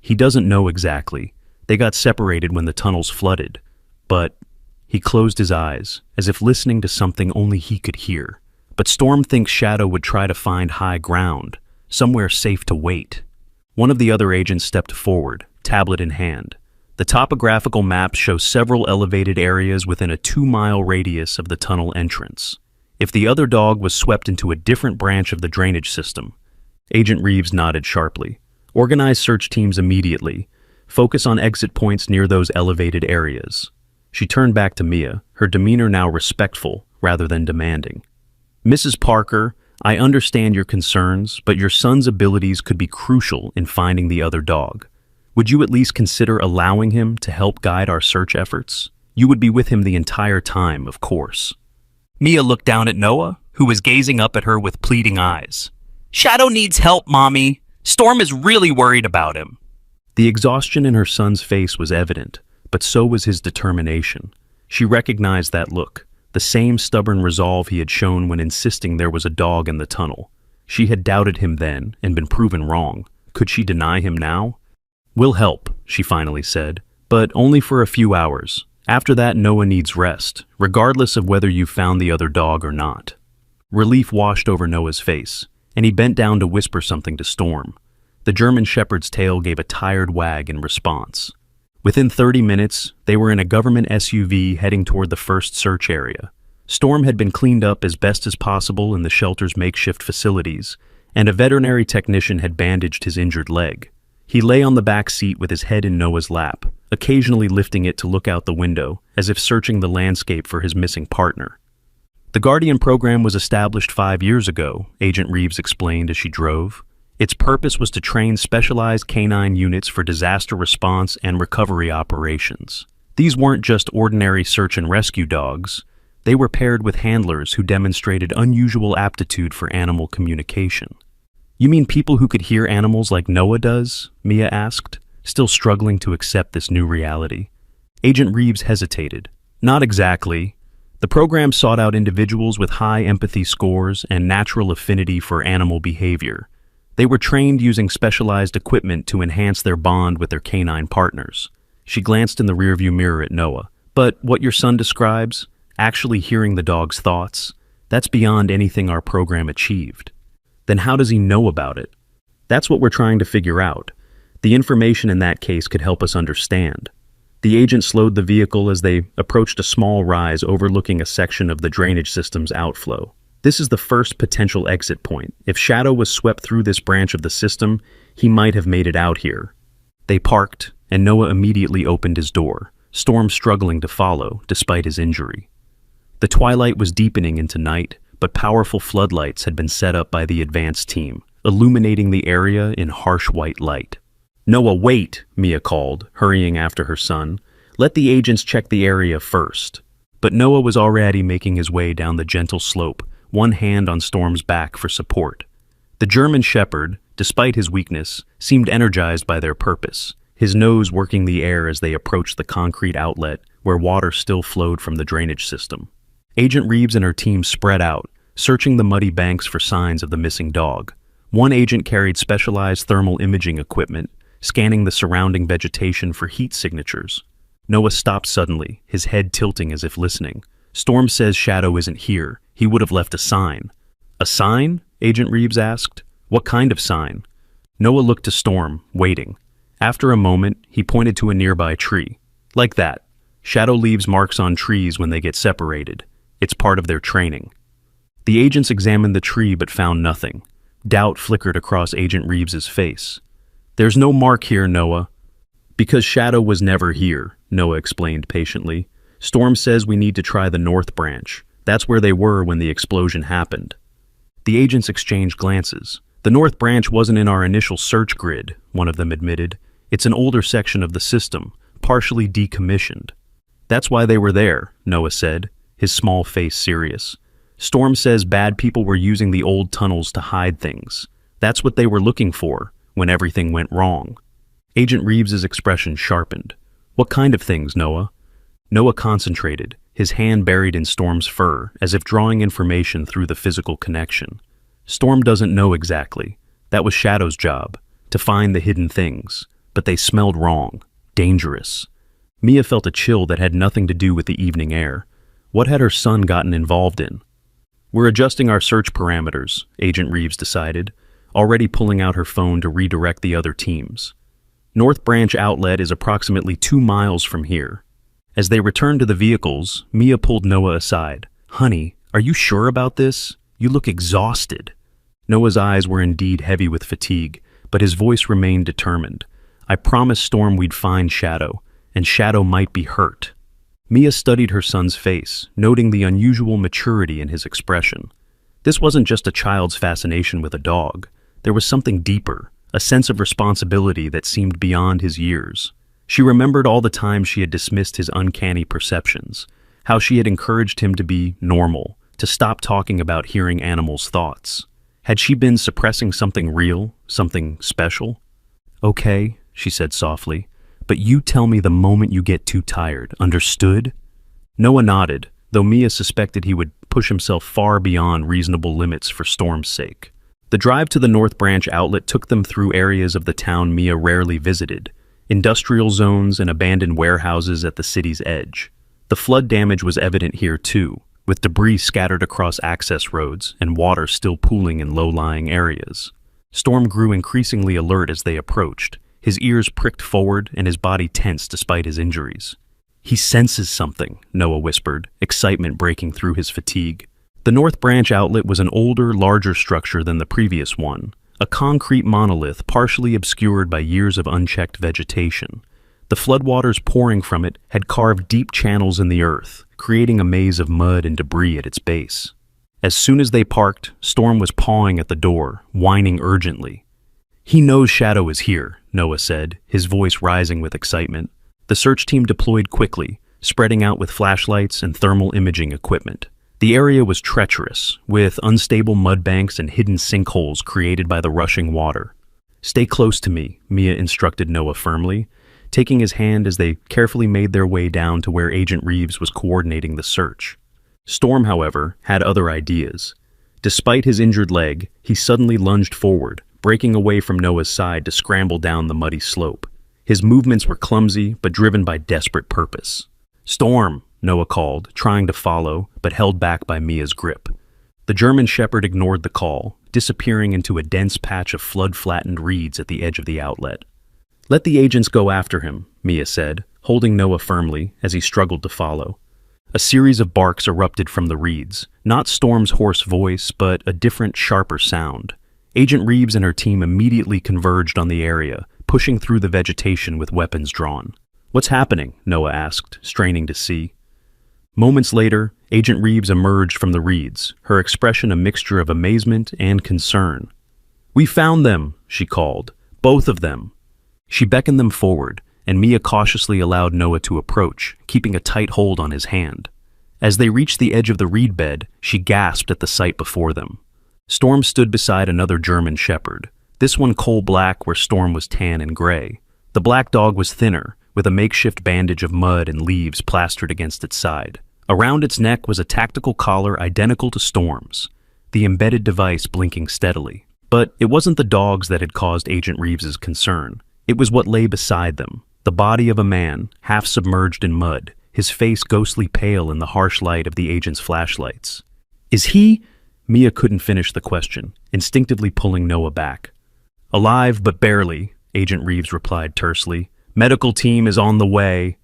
He doesn't know exactly. They got separated when the tunnels flooded. But he closed his eyes, as if listening to something only he could hear. But Storm thinks Shadow would try to find high ground, somewhere safe to wait. One of the other agents stepped forward, tablet in hand. The topographical maps show several elevated areas within a 2-mile radius of the tunnel entrance. If the other dog was swept into a different branch of the drainage system. Agent Reeves nodded sharply. Organize search teams immediately. Focus on exit points near those elevated areas. She turned back to Mia, her demeanor now respectful rather than demanding. Mrs. Parker, I understand your concerns, but your son's abilities could be crucial in finding the other dog. Would you at least consider allowing him to help guide our search efforts? You would be with him the entire time, of course. Mia looked down at Noah, who was gazing up at her with pleading eyes. Shadow needs help, Mommy. Storm is really worried about him. The exhaustion in her son's face was evident, but so was his determination. She recognized that look, the same stubborn resolve he had shown when insisting there was a dog in the tunnel. She had doubted him then and been proven wrong. Could she deny him now? We'll help, she finally said, but only for a few hours. After that, Noah needs rest, regardless of whether you found the other dog or not. Relief washed over Noah's face, and he bent down to whisper something to Storm. The German Shepherd's tail gave a tired wag in response. Within 30 minutes, they were in a government SUV heading toward the first search area. Storm had been cleaned up as best as possible in the shelter's makeshift facilities, and a veterinary technician had bandaged his injured leg. He lay on the back seat with his head in Noah's lap, occasionally lifting it to look out the window, as if searching the landscape for his missing partner. The Guardian program was established 5 years ago, Agent Reeves explained as she drove. Its purpose was to train specialized canine units for disaster response and recovery operations. These weren't just ordinary search and rescue dogs. They were paired with handlers who demonstrated unusual aptitude for animal communication. "You mean people who could hear animals like Noah does?" Mia asked, still struggling to accept this new reality. Agent Reeves hesitated. "Not exactly. The program sought out individuals with high empathy scores and natural affinity for animal behavior. They were trained using specialized equipment to enhance their bond with their canine partners." She glanced in the rearview mirror at Noah. "But what your son describes, actually hearing the dog's thoughts, that's beyond anything our program achieved." "Then how does he know about it?" "That's what we're trying to figure out. The information in that case could help us understand." The agent slowed the vehicle as they approached a small rise overlooking a section of the drainage system's outflow. This is the first potential exit point. If Shadow was swept through this branch of the system, he might have made it out here. They parked, and Noah immediately opened his door, Storm struggling to follow, despite his injury. The twilight was deepening into night, but powerful floodlights had been set up by the advance team, illuminating the area in harsh white light. "Noah, wait!" Mia called, hurrying after her son. "Let the agents check the area first." But Noah was already making his way down the gentle slope, one hand on Storm's back for support. The German Shepherd, despite his weakness, seemed energized by their purpose, his nose working the air as they approached the concrete outlet where water still flowed from the drainage system. Agent Reeves and her team spread out, searching the muddy banks for signs of the missing dog. One agent carried specialized thermal imaging equipment, scanning the surrounding vegetation for heat signatures. Noah stopped suddenly, his head tilting as if listening. "Storm says Shadow isn't here. He would have left a sign." "A sign?" Agent Reeves asked. "What kind of sign?" Noah looked to Storm, waiting. After a moment, he pointed to a nearby tree. "Like that. Shadow leaves marks on trees when they get separated. It's part of their training." The agents examined the tree but found nothing. Doubt flickered across Agent Reeves's face. "There's no mark here, Noah." "Because Shadow was never here," Noah explained patiently. "Storm says we need to try the north branch. That's where they were when the explosion happened." The agents exchanged glances. "The north branch wasn't in our initial search grid," one of them admitted. "It's an older section of the system, partially decommissioned." "That's why they were there," Noah said, his small face serious. "Storm says bad people were using the old tunnels to hide things. That's what they were looking for when everything went wrong." Agent Reeves's expression sharpened. "What kind of things, Noah?" Noah concentrated, his hand buried in Storm's fur, as if drawing information through the physical connection. "Storm doesn't know exactly. That was Shadow's job, to find the hidden things. But they smelled wrong. Dangerous." Mia felt a chill that had nothing to do with the evening air. What had her son gotten involved in? "We're adjusting our search parameters," Agent Reeves decided, already pulling out her phone to redirect the other teams. "North Branch Outlet is approximately 2 miles from here." As they returned to the vehicles, Mia pulled Noah aside. "Honey, are you sure about this? You look exhausted." Noah's eyes were indeed heavy with fatigue, but his voice remained determined. "I promised Storm we'd find Shadow, and Shadow might be hurt." Mia studied her son's face, noting the unusual maturity in his expression. This wasn't just a child's fascination with a dog. There was something deeper, a sense of responsibility that seemed beyond his years. She remembered all the times she had dismissed his uncanny perceptions, how she had encouraged him to be normal, to stop talking about hearing animals' thoughts. Had she been suppressing something real, something special? "Okay," she said softly, "but you tell me the moment you get too tired, understood?" Noah nodded, though Mia suspected he would push himself far beyond reasonable limits for Storm's sake. The drive to the North Branch Outlet took them through areas of the town Mia rarely visited, industrial zones and abandoned warehouses at the city's edge. The flood damage was evident here too, with debris scattered across access roads and water still pooling in low-lying areas. Storm grew increasingly alert as they approached. His ears pricked forward and his body tense despite his injuries. "He senses something," Noah whispered, excitement breaking through his fatigue. The North Branch outlet was an older, larger structure than the previous one, a concrete monolith partially obscured by years of unchecked vegetation. The floodwaters pouring from it had carved deep channels in the earth, creating a maze of mud and debris at its base. As soon as they parked, Storm was pawing at the door, whining urgently. "He knows Shadow is here," Noah said, his voice rising with excitement. The search team deployed quickly, spreading out with flashlights and thermal imaging equipment. The area was treacherous, with unstable mud banks and hidden sinkholes created by the rushing water. "Stay close to me," Mia instructed Noah firmly, taking his hand as they carefully made their way down to where Agent Reeves was coordinating the search. Storm, however, had other ideas. Despite his injured leg, he suddenly lunged forward, breaking away from Noah's side to scramble down the muddy slope. His movements were clumsy, but driven by desperate purpose. "Storm!" Noah called, trying to follow, but held back by Mia's grip. The German Shepherd ignored the call, disappearing into a dense patch of flood-flattened reeds at the edge of the outlet. "Let the agents go after him," Mia said, holding Noah firmly as he struggled to follow. A series of barks erupted from the reeds, not Storm's hoarse voice, but a different, sharper sound. Agent Reeves and her team immediately converged on the area, pushing through the vegetation with weapons drawn. "What's happening?" Noah asked, straining to see. Moments later, Agent Reeves emerged from the reeds, her expression a mixture of amazement and concern. "We found them," she called. "Both of them." She beckoned them forward, and Mia cautiously allowed Noah to approach, keeping a tight hold on his hand. As they reached the edge of the reed bed, she gasped at the sight before them. Storm stood beside another German Shepherd, this one coal-black where Storm was tan and gray. The black dog was thinner, with a makeshift bandage of mud and leaves plastered against its side. Around its neck was a tactical collar identical to Storm's, the embedded device blinking steadily. But it wasn't the dogs that had caused Agent Reeves's concern. It was what lay beside them, the body of a man, half submerged in mud, his face ghostly pale in the harsh light of the agent's flashlights. "Is he—" Mia couldn't finish the question, instinctively pulling Noah back. "Alive, but barely," Agent Reeves replied tersely. "Medical team is on the way."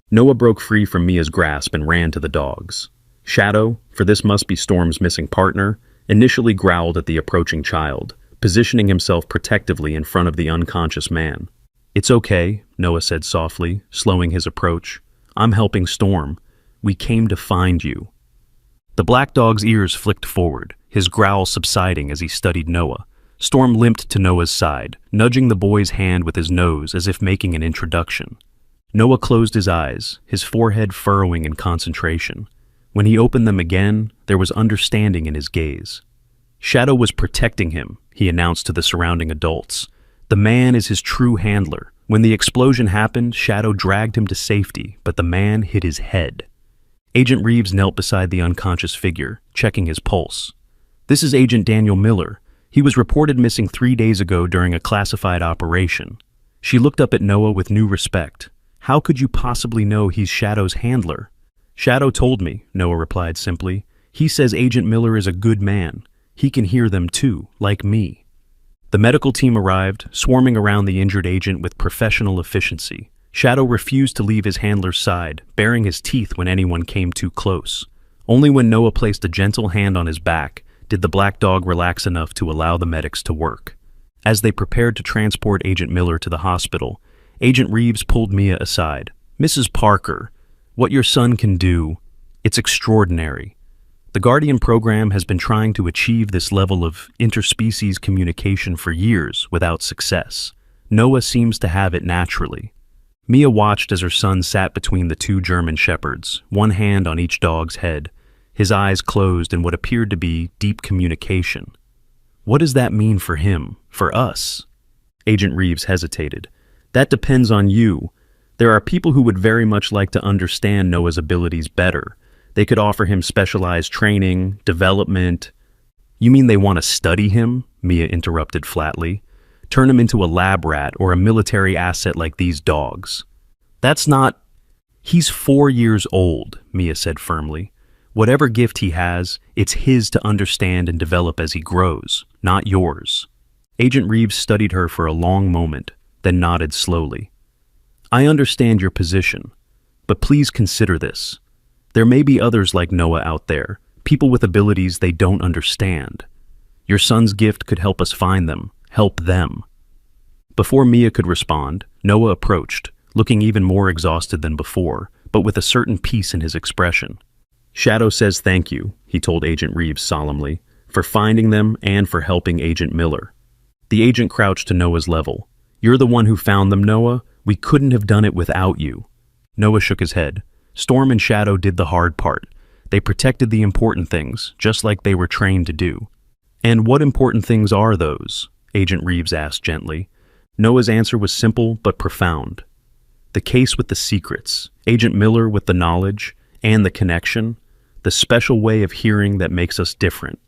Noah broke free from Mia's grasp and ran to the dogs. Shadow, for this must be Storm's missing partner, initially growled at the approaching child, positioning himself protectively in front of the unconscious man. "It's okay," Noah said softly, slowing his approach. "I'm helping Storm. We came to find you." The black dog's ears flicked forward, his growl subsiding as he studied Noah. Storm limped to Noah's side, nudging the boy's hand with his nose as if making an introduction. Noah closed his eyes, his forehead furrowing in concentration. When he opened them again, there was understanding in his gaze. "Shadow was protecting him," he announced to the surrounding adults. "The man is his true handler. When the explosion happened, Shadow dragged him to safety, but the man hit his head." Agent Reeves knelt beside the unconscious figure, checking his pulse. "This is Agent Daniel Miller. He was reported missing 3 days ago during a classified operation." She looked up at Noah with new respect. "How could you possibly know he's Shadow's handler?" "Shadow told me," Noah replied simply. "He says Agent Miller is a good man. He can hear them too, like me." The medical team arrived, swarming around the injured agent with professional efficiency. Shadow refused to leave his handler's side, baring his teeth when anyone came too close. Only when Noah placed a gentle hand on his back did the black dog relax enough to allow the medics to work. As they prepared to transport Agent Miller to the hospital, Agent Reeves pulled Mia aside. "Mrs. Parker, what your son can do, it's extraordinary. The Guardian program has been trying to achieve this level of interspecies communication for years without success. Noah seems to have it naturally." Mia watched as her son sat between the 2 German shepherds, one hand on each dog's head, his eyes closed in what appeared to be deep communication. "What does that mean for him, for us?" Agent Reeves hesitated. "That depends on you. There are people who would very much like to understand Noah's abilities better. They could offer him specialized training, development." "You mean they want to study him?" Mia interrupted flatly. "Turn him into a lab rat or a military asset like these dogs?" "That's not—" He's 4 years old, Mia said firmly. Whatever gift he has, it's his to understand and develop as he grows, not yours. Agent Reeves studied her for a long moment, then nodded slowly. I understand your position, but please consider this. There may be others like Noah out there, people with abilities they don't understand. Your son's gift could help us find them, help them. Before Mia could respond, Noah approached, looking even more exhausted than before, but with a certain peace in his expression. Shadow says thank you, he told Agent Reeves solemnly, for finding them and for helping Agent Miller. The agent crouched to Noah's level. You're the one who found them, Noah. We couldn't have done it without you. Noah shook his head. Storm and Shadow did the hard part. They protected the important things, just like they were trained to do. And what important things are those? Agent Reeves asked gently. Noah's answer was simple but profound. The case with the secrets, Agent Miller with the knowledge, and the connection, the special way of hearing that makes us different.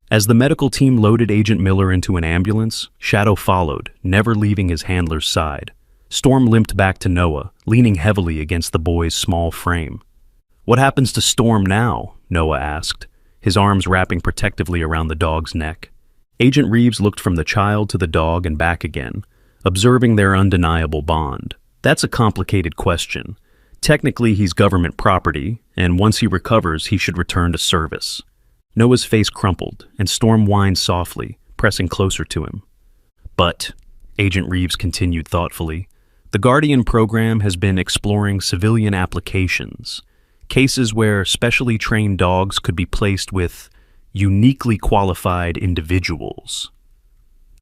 As the medical team loaded Agent Miller into an ambulance, Shadow followed, never leaving his handler's side. Storm limped back to Noah, leaning heavily against the boy's small frame. What happens to Storm now? Noah asked, his arms wrapping protectively around the dog's neck. Agent Reeves looked from the child to the dog and back again, observing their undeniable bond. That's a complicated question. Technically, he's government property, and once he recovers, he should return to service. Noah's face crumpled, and Storm whined softly, pressing closer to him. But, Agent Reeves continued thoughtfully, the Guardian program has been exploring civilian applications, cases where specially trained dogs could be placed with uniquely qualified individuals.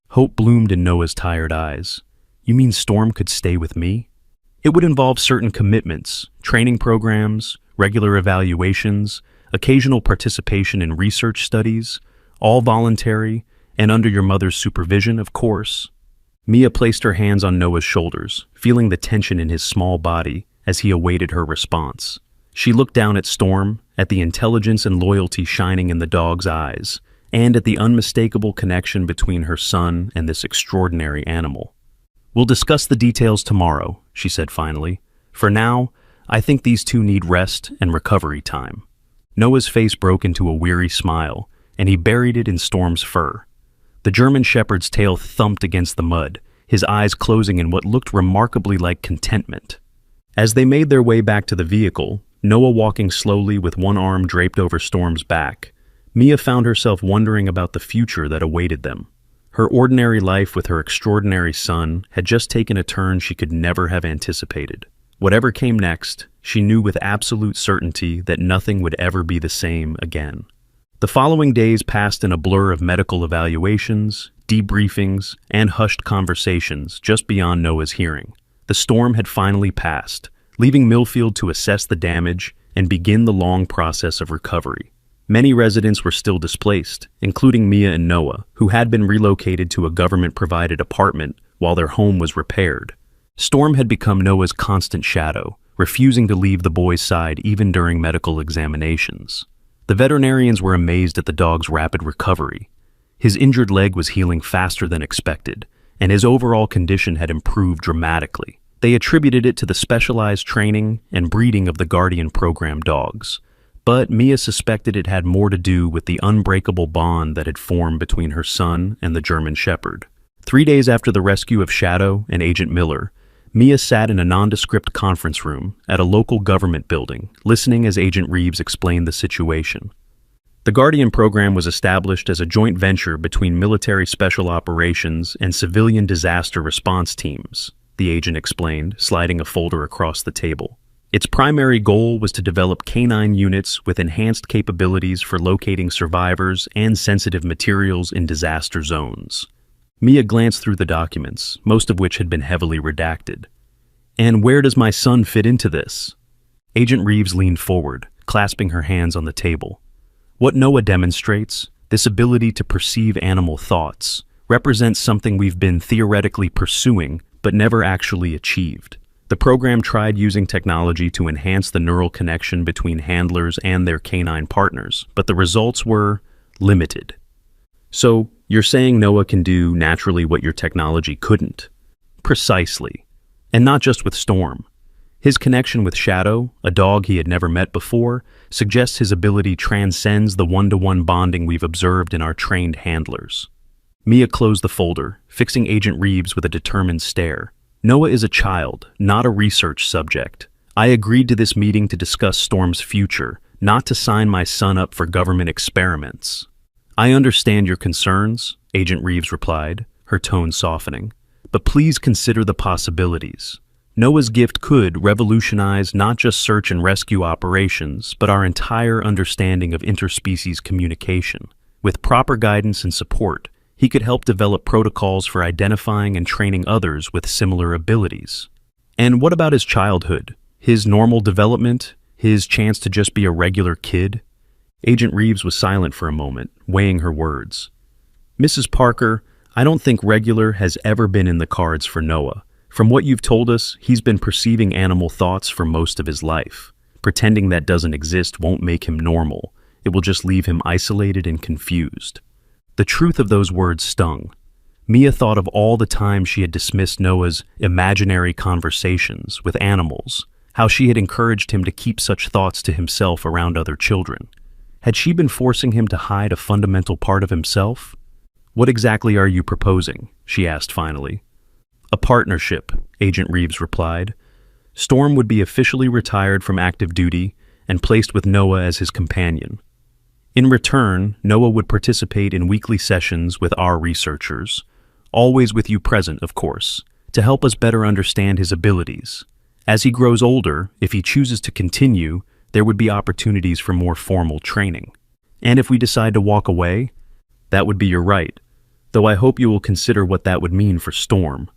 Hope bloomed in Noah's tired eyes. You mean Storm could stay with me? It would involve certain commitments, training programs, regular evaluations, occasional participation in research studies, all voluntary, and under your mother's supervision, of course. Mia placed her hands on Noah's shoulders, feeling the tension in his small body as he awaited her response. She looked down at Storm, at the intelligence and loyalty shining in the dog's eyes, and at the unmistakable connection between her son and this extraordinary animal. We'll discuss the details tomorrow, she said finally. For now, I think these two need rest and recovery time. Noah's face broke into a weary smile, and he buried it in Storm's fur. The German Shepherd's tail thumped against the mud, his eyes closing in what looked remarkably like contentment. As they made their way back to the vehicle, Noah walking slowly with one arm draped over Storm's back, Mia found herself wondering about the future that awaited them. Her ordinary life with her extraordinary son had just taken a turn she could never have anticipated. Whatever came next, she knew with absolute certainty that nothing would ever be the same again. The following days passed in a blur of medical evaluations, debriefings, and hushed conversations just beyond Noah's hearing. The storm had finally passed, leaving Millfield to assess the damage and begin the long process of recovery. Many residents were still displaced, including Mia and Noah, who had been relocated to a government-provided apartment while their home was repaired. Storm had become Noah's constant shadow, refusing to leave the boy's side even during medical examinations. The veterinarians were amazed at the dog's rapid recovery. His injured leg was healing faster than expected, and his overall condition had improved dramatically. They attributed it to the specialized training and breeding of the Guardian program dogs. But Mia suspected it had more to do with the unbreakable bond that had formed between her son and the German Shepherd. 3 days after the rescue of Shadow and Agent Miller, Mia sat in a nondescript conference room at a local government building, listening as Agent Reeves explained the situation. The Guardian program was established as a joint venture between military special operations and civilian disaster response teams, the agent explained, sliding a folder across the table. Its primary goal was to develop canine units with enhanced capabilities for locating survivors and sensitive materials in disaster zones. Mia glanced through the documents, most of which had been heavily redacted. And where does my son fit into this? Agent Reeves leaned forward, clasping her hands on the table. What Noah demonstrates, this ability to perceive animal thoughts, represents something we've been theoretically pursuing but never actually achieved. The program tried using technology to enhance the neural connection between handlers and their canine partners, but the results were limited. So, you're saying Noah can do naturally what your technology couldn't? Precisely. And not just with Storm. His connection with Shadow, a dog he had never met before, suggests his ability transcends the one-to-one bonding we've observed in our trained handlers. Mia closed the folder, fixing Agent Reeves with a determined stare. Noah is a child, not a research subject. I agreed to this meeting to discuss Storm's future, not to sign my son up for government experiments. I understand your concerns, Agent Reeves replied, her tone softening. But please consider the possibilities. Noah's gift could revolutionize not just search and rescue operations, but our entire understanding of interspecies communication. With proper guidance and support, he could help develop protocols for identifying and training others with similar abilities. And what about his childhood? His normal development? His chance to just be a regular kid? Agent Reeves was silent for a moment, weighing her words. Mrs. Parker, I don't think regular has ever been in the cards for Noah. From what you've told us, he's been perceiving animal thoughts for most of his life. Pretending that doesn't exist won't make him normal. It will just leave him isolated and confused. The truth of those words stung. Mia thought of all the times she had dismissed Noah's imaginary conversations with animals, how she had encouraged him to keep such thoughts to himself around other children. Had she been forcing him to hide a fundamental part of himself? What exactly are you proposing? She asked finally. A partnership, Agent Reeves replied. Storm would be officially retired from active duty and placed with Noah as his companion. In return, Noah would participate in weekly sessions with our researchers, always with you present, of course, to help us better understand his abilities. As he grows older, if he chooses to continue, there would be opportunities for more formal training. And if we decide to walk away, that would be your right, though I hope you will consider what that would mean for Storm.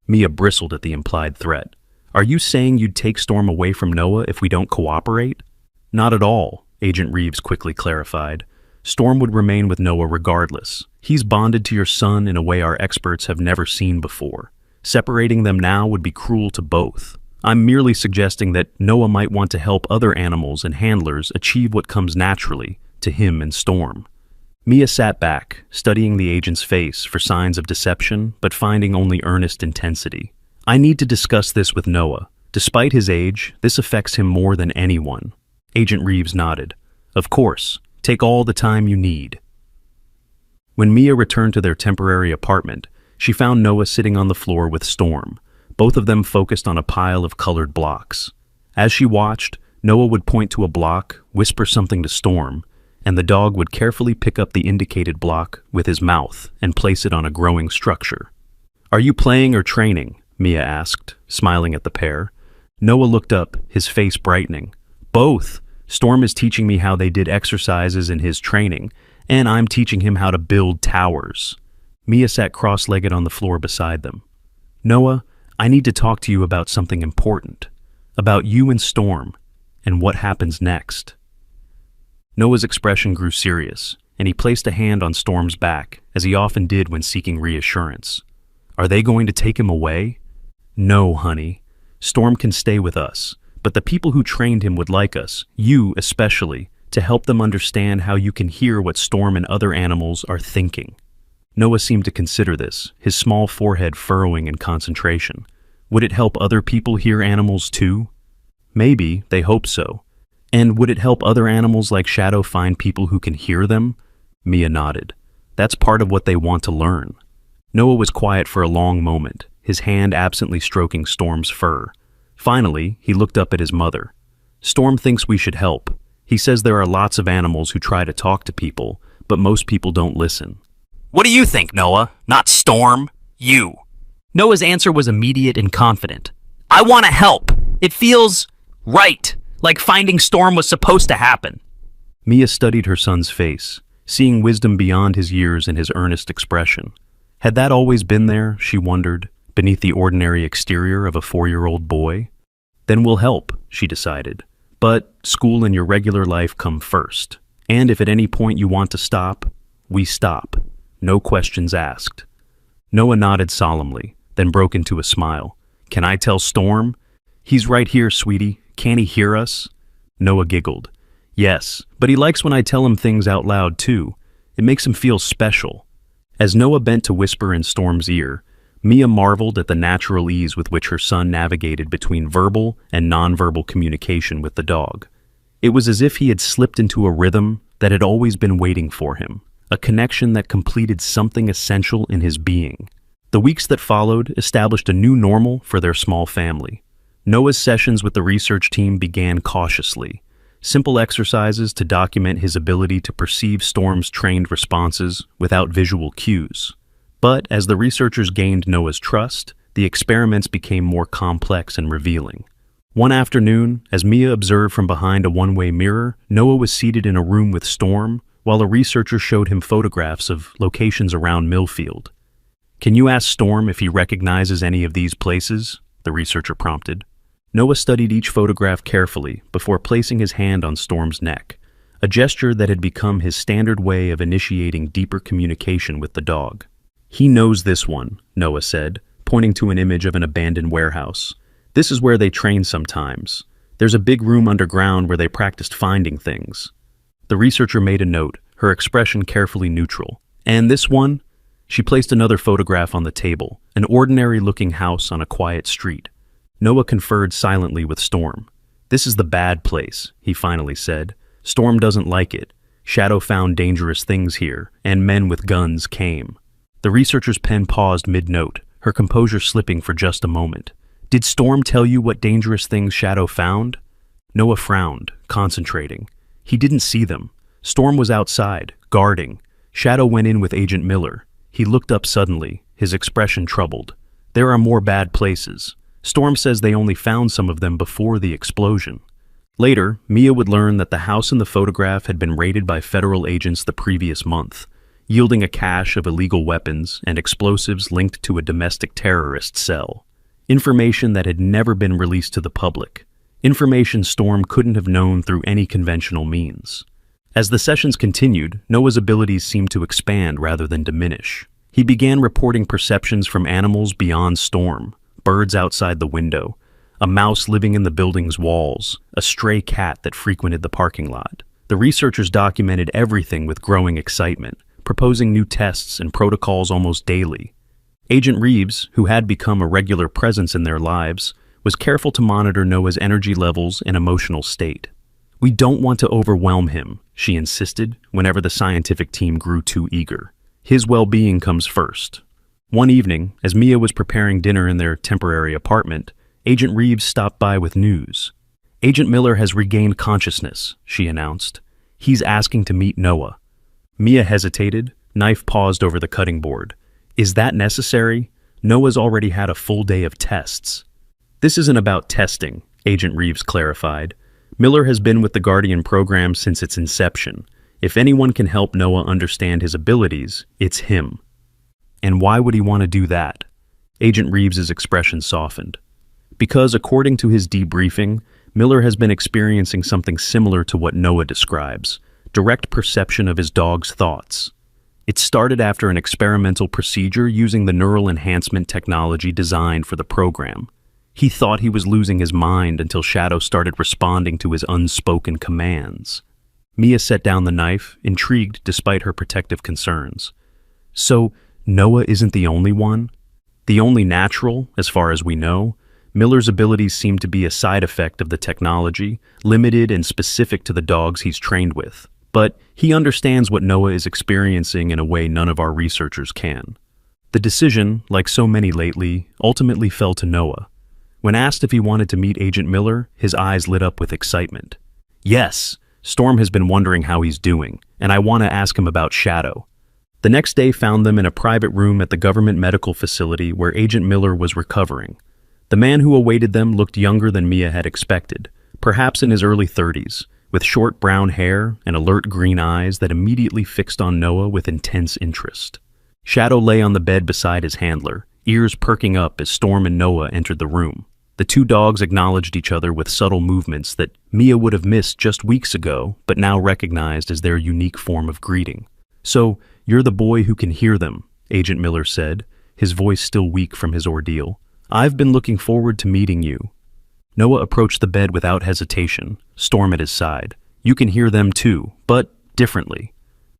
Mia bristled at the implied threat. Are you saying you'd take Storm away from Noah if we don't cooperate? Not at all, Agent Reeves quickly clarified. Storm would remain with Noah regardless. He's bonded to your son in a way our experts have never seen before. Separating them now would be cruel to both. I'm merely suggesting that Noah might want to help other animals and handlers achieve what comes naturally to him and Storm. Mia sat back, studying the agent's face for signs of deception, but finding only earnest intensity. I need to discuss this with Noah. Despite his age, this affects him more than anyone. Agent Reeves nodded. Of course, take all the time you need. When Mia returned to their temporary apartment, she found Noah sitting on the floor with Storm, both of them focused on a pile of colored blocks. As she watched, Noah would point to a block, whisper something to Storm, and the dog would carefully pick up the indicated block with his mouth and place it on a growing structure. Are you playing or training? Mia asked, smiling at the pair. Noah looked up, his face brightening. Both. Storm is teaching me how they did exercises in his training, and I'm teaching him how to build towers. Mia sat cross-legged on the floor beside them. Noah, I need to talk to you about something important. About you and Storm, and what happens next. Noah's expression grew serious, and he placed a hand on Storm's back, as he often did when seeking reassurance. Are they going to take him away? No, honey. Storm can stay with us, but the people who trained him would like us, you especially, to help them understand how you can hear what Storm and other animals are thinking. Noah seemed to consider this, his small forehead furrowing in concentration. Would it help other people hear animals too? Maybe, they hope so. And would it help other animals like Shadow find people who can hear them? Mia nodded. That's part of what they want to learn. Noah was quiet for a long moment, his hand absently stroking Storm's fur. Finally, he looked up at his mother. Storm thinks we should help. He says there are lots of animals who try to talk to people, but most people don't listen. What do you think, Noah? Not Storm. You. Noah's answer was immediate and confident. I want to help. It feels right. Like finding Storm was supposed to happen. Mia studied her son's face, seeing wisdom beyond his years in his earnest expression. Had that always been there, she wondered, beneath the ordinary exterior of a 4-year-old boy? Then we'll help, she decided. But school and your regular life come first. And if at any point you want to stop, we stop. No questions asked. Noah nodded solemnly, then broke into a smile. Can I tell Storm? He's right here, sweetie. Can't he hear us? Noah giggled. Yes, but he likes when I tell him things out loud too. It makes him feel special. As Noah bent to whisper in Storm's ear, Mia marveled at the natural ease with which her son navigated between verbal and nonverbal communication with the dog. It was as if he had slipped into a rhythm that had always been waiting for him, a connection that completed something essential in his being. The weeks that followed established a new normal for their small family. Noah's sessions with the research team began cautiously, simple exercises to document his ability to perceive Storm's trained responses without visual cues. But as the researchers gained Noah's trust, the experiments became more complex and revealing. One afternoon, as Mia observed from behind a one-way mirror, Noah was seated in a room with Storm, while a researcher showed him photographs of locations around Millfield. "Can you ask Storm if he recognizes any of these places?" the researcher prompted. Noah studied each photograph carefully before placing his hand on Storm's neck, a gesture that had become his standard way of initiating deeper communication with the dog. "He knows this one," Noah said, pointing to an image of an abandoned warehouse. "This is where they train sometimes. There's a big room underground where they practiced finding things." The researcher made a note, her expression carefully neutral. "And this one?" She placed another photograph on the table, an ordinary-looking house on a quiet street. Noah conferred silently with Storm. "This is the bad place," he finally said. "Storm doesn't like it. Shadow found dangerous things here, and men with guns came." The researcher's pen paused mid-note, her composure slipping for just a moment. "Did Storm tell you what dangerous things Shadow found?" Noah frowned, concentrating. He didn't see them. Storm was outside, guarding. Shadow went in with Agent Miller. He looked up suddenly, his expression troubled. "There are more bad places. Storm says they only found some of them before the explosion." Later, Mia would learn that the house in the photograph had been raided by federal agents the previous month, yielding a cache of illegal weapons and explosives linked to a domestic terrorist cell. Information that had never been released to the public. Information Storm couldn't have known through any conventional means. As the sessions continued, Noah's abilities seemed to expand rather than diminish. He began reporting perceptions from animals beyond Storm, birds outside the window, a mouse living in the building's walls, a stray cat that frequented the parking lot. The researchers documented everything with growing excitement, proposing new tests and protocols almost daily. Agent Reeves, who had become a regular presence in their lives, was careful to monitor Noah's energy levels and emotional state. "We don't want to overwhelm him," she insisted whenever the scientific team grew too eager. "His well-being comes first." One evening, as Mia was preparing dinner in their temporary apartment, Agent Reeves stopped by with news. "Agent Miller has regained consciousness," she announced. "He's asking to meet Noah." Mia hesitated, knife paused over the cutting board. "Is that necessary? Noah's already had a full day of tests." "This isn't about testing," Agent Reeves clarified. "Miller has been with the Guardian program since its inception. If anyone can help Noah understand his abilities, it's him." "And why would he want to do that?" Agent Reeves's expression softened. "Because, according to his debriefing, Miller has been experiencing something similar to what Noah describes, direct perception of his dog's thoughts. It started after an experimental procedure using the neural enhancement technology designed for the program. He thought he was losing his mind until Shadow started responding to his unspoken commands." Mia set down the knife, intrigued despite her protective concerns. "So, Noah isn't the only one? The only natural, as far as we know? Miller's abilities seem to be a side effect of the technology, limited and specific to the dogs he's trained with. But he understands what Noah is experiencing in a way none of our researchers can." The decision, like so many lately, ultimately fell to Noah. When asked if he wanted to meet Agent Miller, his eyes lit up with excitement. "Yes, Storm has been wondering how he's doing, and I want to ask him about Shadow." The next day found them in a private room at the government medical facility where Agent Miller was recovering. The man who awaited them looked younger than Mia had expected, perhaps in his early 30s, with short brown hair and alert green eyes that immediately fixed on Noah with intense interest. Shadow lay on the bed beside his handler, ears perking up as Storm and Noah entered the room. The two dogs acknowledged each other with subtle movements that Mia would have missed just weeks ago, but now recognized as their unique form of greeting. "So, you're the boy who can hear them," Agent Miller said, his voice still weak from his ordeal. "I've been looking forward to meeting you." Noah approached the bed without hesitation, Storm at his side. "You can hear them too, but differently."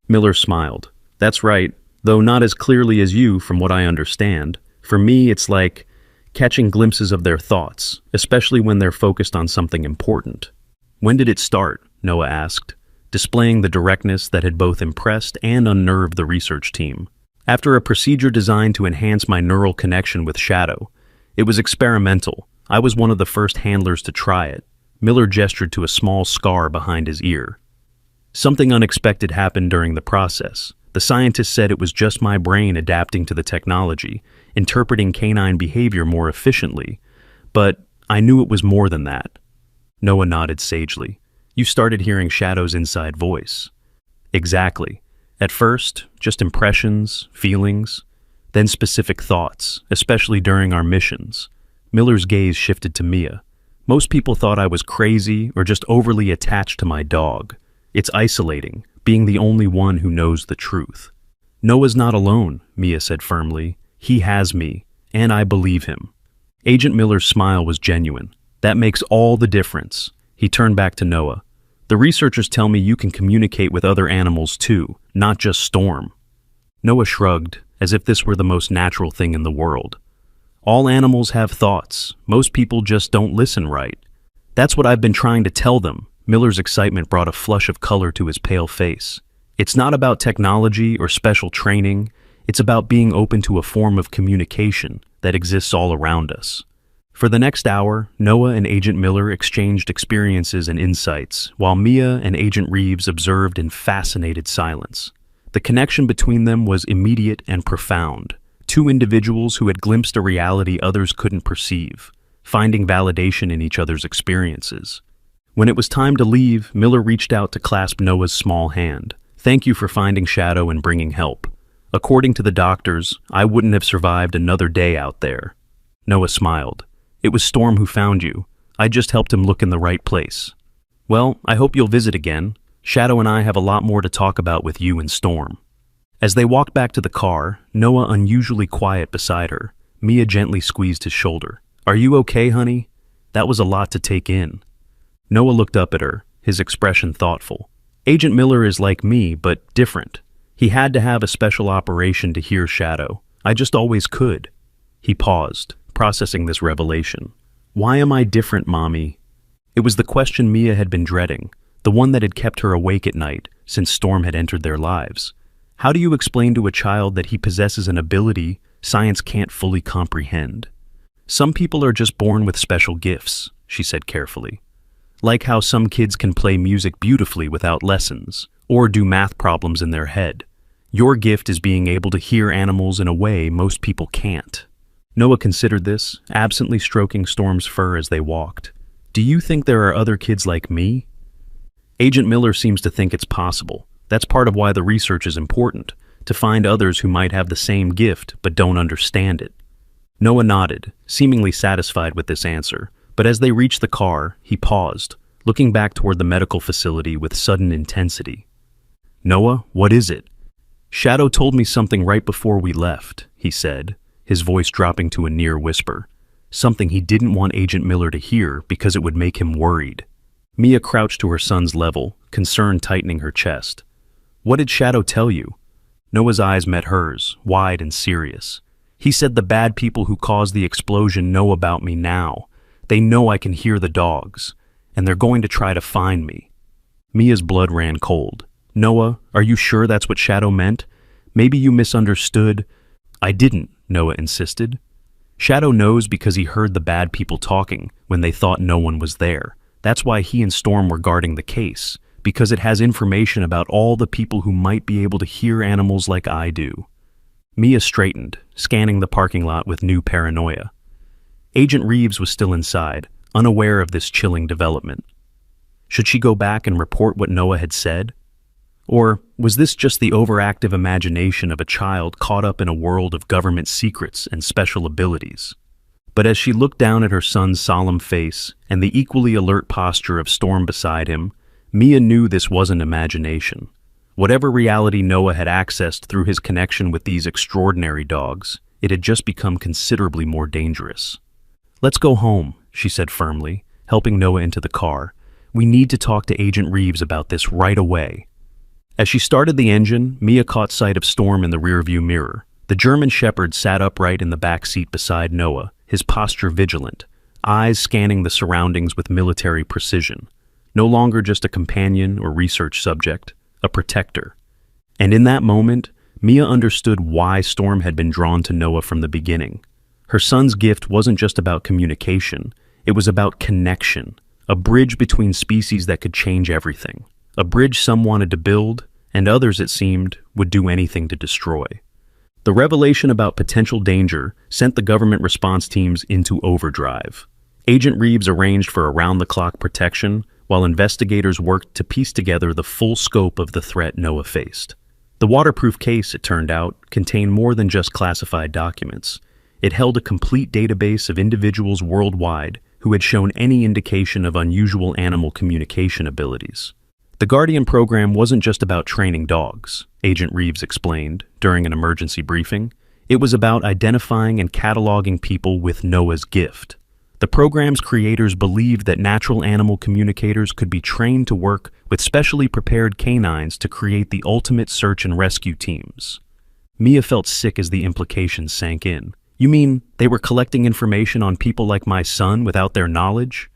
Miller smiled. "That's right, though not as clearly as you from what I understand. For me, it's like catching glimpses of their thoughts, especially when they're focused on something important. When did it start? Noah asked, displaying the directness that had both impressed and unnerved the research team. After a procedure designed to enhance my neural connection with Shadow. It was experimental. I was one of the first handlers to try it. Miller gestured to a small scar behind his ear. Something unexpected happened during the process. The scientist said it was just my brain adapting to the technology, interpreting canine behavior more efficiently. But I knew it was more than that. Noah nodded sagely. You started hearing Shadow's inside voice. Exactly. At first, just impressions, feelings, then specific thoughts, especially during our missions. Miller's gaze shifted to Mia. Most people thought I was crazy or just overly attached to my dog. It's isolating, being the only one who knows the truth. Noah's not alone, Mia said firmly. He has me, and I believe him. Agent Miller's smile was genuine. That makes all the difference. He turned back to Noah. The researchers tell me you can communicate with other animals too, not just Storm. Noah shrugged, as if this were the most natural thing in the world. All animals have thoughts. Most people just don't listen right. That's what I've been trying to tell them. Miller's excitement brought a flush of color to his pale face. It's not about technology or special training. It's about being open to a form of communication that exists all around us. For the next hour, Noah and Agent Miller exchanged experiences and insights, while Mia and Agent Reeves observed in fascinated silence. The connection between them was immediate and profound. Two individuals who had glimpsed a reality others couldn't perceive, finding validation in each other's experiences. When it was time to leave, Miller reached out to clasp Noah's small hand. Thank you for finding Shadow and bringing help. According to the doctors, I wouldn't have survived another day out there. Noah smiled. It was Storm who found you. I just helped him look in the right place. Well, I hope you'll visit again. Shadow and I have a lot more to talk about with you and Storm. As they walked back to the car, Noah unusually quiet beside her. Mia gently squeezed his shoulder. Are you okay, honey? That was a lot to take in. Noah looked up at her, his expression thoughtful. Agent Miller is like me, but different. He had to have a special operation to hear Shadow. I just always could. He paused, processing this revelation. Why am I different, Mommy? It was the question Mia had been dreading, the one that had kept her awake at night since Storm had entered their lives. How do you explain to a child that he possesses an ability science can't fully comprehend? Some people are just born with special gifts, she said carefully. Like how some kids can play music beautifully without lessons, or do math problems in their head. Your gift is being able to hear animals in a way most people can't. Noah considered this, absently stroking Storm's fur as they walked. Do you think there are other kids like me? Agent Miller seems to think it's possible. That's part of why the research is important, to find others who might have the same gift but don't understand it. Noah nodded, seemingly satisfied with this answer, but as they reached the car, he paused, looking back toward the medical facility with sudden intensity. Noah, what is it? Shadow told me something right before we left, he said, his voice dropping to a near whisper. Something he didn't want Agent Miller to hear because it would make him worried. Mia crouched to her son's level, concern tightening her chest. What did Shadow tell you? Noah's eyes met hers, wide and serious. He said the bad people who caused the explosion know about me now. They know I can hear the dogs, and they're going to try to find me. Mia's blood ran cold. Noah, are you sure that's what Shadow meant? Maybe you misunderstood. I didn't, Noah insisted. Shadow knows because he heard the bad people talking when they thought no one was there. That's why he and Storm were guarding the case, because it has information about all the people who might be able to hear animals like I do. Mia straightened, scanning the parking lot with new paranoia. Agent Reeves was still inside, unaware of this chilling development. Should she go back and report what Noah had said? Or was this just the overactive imagination of a child caught up in a world of government secrets and special abilities? But as she looked down at her son's solemn face and the equally alert posture of Storm beside him, Mia knew this wasn't imagination. Whatever reality Noah had accessed through his connection with these extraordinary dogs, it had just become considerably more dangerous. Let's go home, she said firmly, helping Noah into the car. We need to talk to Agent Reeves about this right away. As she started the engine, Mia caught sight of Storm in the rearview mirror. The German Shepherd sat upright in the back seat beside Noah, his posture vigilant, eyes scanning the surroundings with military precision. No longer just a companion or research subject, a protector. And in that moment, Mia understood why Storm had been drawn to Noah from the beginning. Her son's gift wasn't just about communication, it was about connection, a bridge between species that could change everything. A bridge some wanted to build, and others, it seemed, would do anything to destroy. The revelation about potential danger sent the government response teams into overdrive. Agent Reeves arranged for around-the-clock protection, while investigators worked to piece together the full scope of the threat Noah faced. The waterproof case, it turned out, contained more than just classified documents. It held a complete database of individuals worldwide who had shown any indication of unusual animal communication abilities. The Guardian program wasn't just about training dogs, Agent Reeves explained during an emergency briefing. It was about identifying and cataloging people with Noah's gift. The program's creators believed that natural animal communicators could be trained to work with specially prepared canines to create the ultimate search and rescue teams. Mia felt sick as the implications sank in. You mean they were collecting information on people like my son without their knowledge?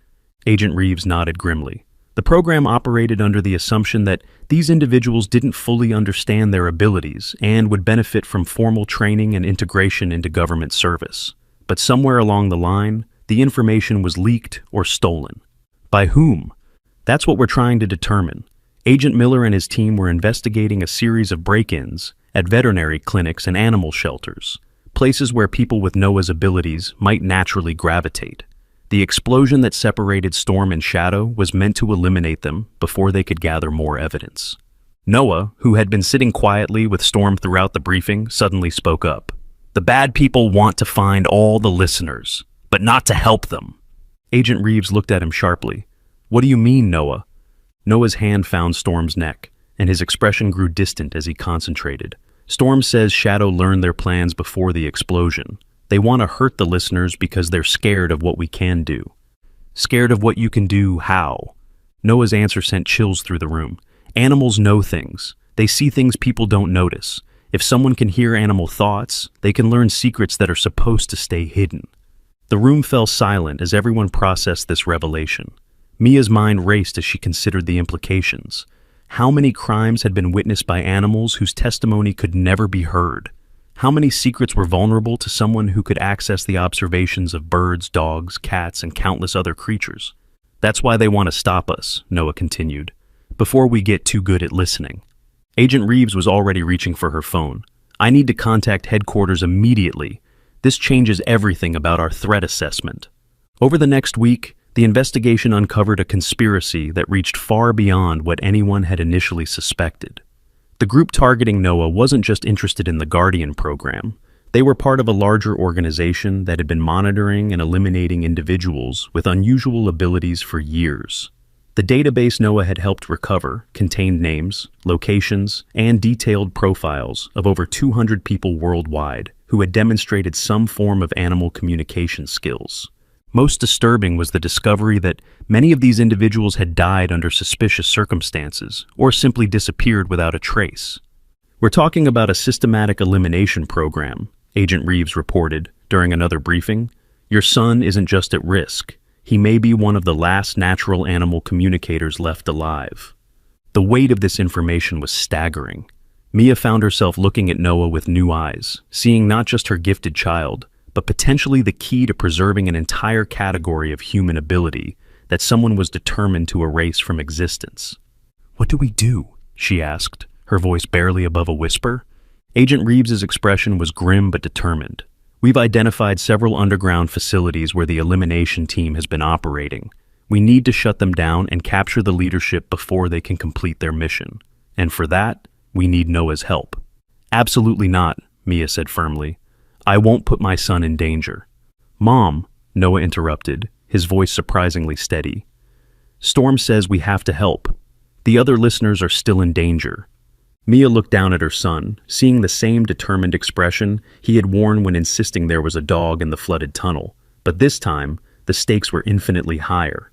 Agent Reeves nodded grimly. The program operated under the assumption that these individuals didn't fully understand their abilities and would benefit from formal training and integration into government service. But somewhere along the line, the information was leaked or stolen. By whom? That's what we're trying to determine. Agent Miller and his team were investigating a series of break-ins at veterinary clinics and animal shelters, places where people with Noah's abilities might naturally gravitate. The explosion that separated Storm and Shadow was meant to eliminate them before they could gather more evidence. Noah, who had been sitting quietly with Storm throughout the briefing, suddenly spoke up. The bad people want to find all the listeners, but not to help them. Agent Reeves looked at him sharply. What do you mean, Noah? Noah's hand found Storm's neck, and his expression grew distant as he concentrated. Storm says Shadow learned their plans before the explosion. They want to hurt the listeners because they're scared of what we can do. Scared of what you can do, how? Noah's answer sent chills through the room. Animals know things. They see things people don't notice. If someone can hear animal thoughts, they can learn secrets that are supposed to stay hidden. The room fell silent as everyone processed this revelation. Mia's mind raced as she considered the implications. How many crimes had been witnessed by animals whose testimony could never be heard? How many secrets were vulnerable to someone who could access the observations of birds, dogs, cats, and countless other creatures? That's why they want to stop us, Noah continued, before we get too good at listening. Agent Reeves was already reaching for her phone. I need to contact headquarters immediately. This changes everything about our threat assessment. Over the next week, the investigation uncovered a conspiracy that reached far beyond what anyone had initially suspected. The group targeting Noah wasn't just interested in the Guardian program. They were part of a larger organization that had been monitoring and eliminating individuals with unusual abilities for years. The database Noah had helped recover contained names, locations, and detailed profiles of over 200 people worldwide who had demonstrated some form of animal communication skills. Most disturbing was the discovery that many of these individuals had died under suspicious circumstances or simply disappeared without a trace. We're talking about a systematic elimination program, Agent Reeves reported during another briefing. Your son isn't just at risk. He may be one of the last natural animal communicators left alive. The weight of this information was staggering. Mia found herself looking at Noah with new eyes, seeing not just her gifted child, but potentially the key to preserving an entire category of human ability that someone was determined to erase from existence. What do we do? She asked, her voice barely above a whisper. Agent Reeves's expression was grim but determined. We've identified several underground facilities where the elimination team has been operating. We need to shut them down and capture the leadership before they can complete their mission. And for that, we need Noah's help. Absolutely not, Mia said firmly. I won't put my son in danger. Mom, Noah interrupted, his voice surprisingly steady. Storm says we have to help. The other listeners are still in danger. Mia looked down at her son, seeing the same determined expression he had worn when insisting there was a dog in the flooded tunnel. But this time, the stakes were infinitely higher.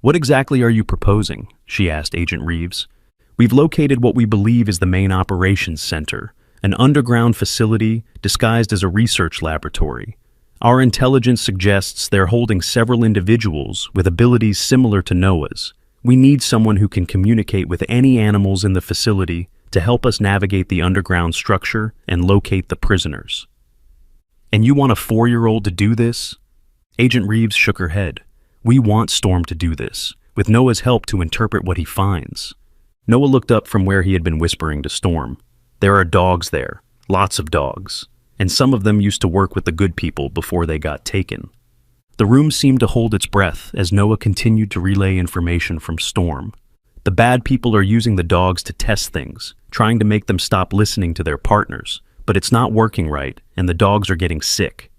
What exactly are you proposing? She asked Agent Reeves. We've located what we believe is the main operations center, an underground facility disguised as a research laboratory. Our intelligence suggests they're holding several individuals with abilities similar to Noah's. We need someone who can communicate with any animals in the facility to help us navigate the underground structure and locate the prisoners. And you want a 4-year-old to do this? Agent Reeves shook her head. We want Storm to do this, with Noah's help to interpret what he finds. Noah looked up from where he had been whispering to Storm. There are dogs there, lots of dogs, and some of them used to work with the good people before they got taken. The room seemed to hold its breath as Noah continued to relay information from Storm. The bad people are using the dogs to test things, trying to make them stop listening to their partners, but it's not working right, and the dogs are getting sick.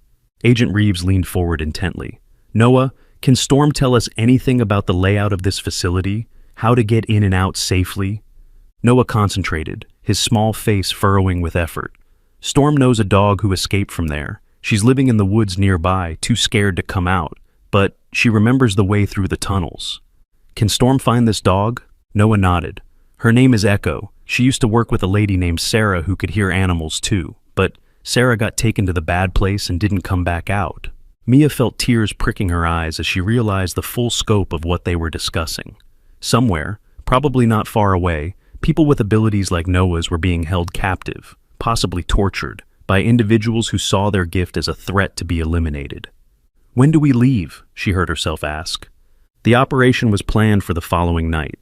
Agent Reeves leaned forward intently. Noah, can Storm tell us anything about the layout of this facility? How to get in and out safely? Noah concentrated, his small face furrowing with effort. Storm knows a dog who escaped from there. She's living in the woods nearby, too scared to come out, but she remembers the way through the tunnels. Can Storm find this dog? Noah nodded. Her name is Echo. She used to work with a lady named Sarah who could hear animals too, but Sarah got taken to the bad place and didn't come back out. Mia felt tears pricking her eyes as she realized the full scope of what they were discussing. Somewhere, probably not far away, people with abilities like Noah's were being held captive, possibly tortured, by individuals who saw their gift as a threat to be eliminated. When do we leave? She heard herself ask. The operation was planned for the following night.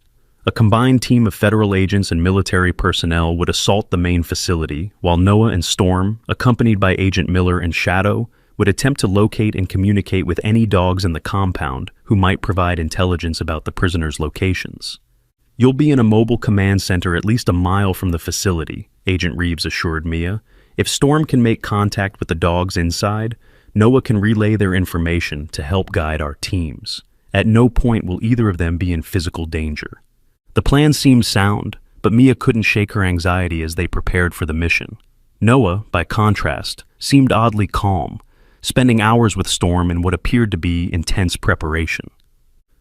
A combined team of federal agents and military personnel would assault the main facility, while Noah and Storm, accompanied by Agent Miller and Shadow, would attempt to locate and communicate with any dogs in the compound who might provide intelligence about the prisoners' locations. You'll be in a mobile command center at least a mile from the facility, Agent Reeves assured Mia. If Storm can make contact with the dogs inside, Noah can relay their information to help guide our teams. At no point will either of them be in physical danger. The plan seemed sound, but Mia couldn't shake her anxiety as they prepared for the mission. Noah, by contrast, seemed oddly calm, spending hours with Storm in what appeared to be intense preparation.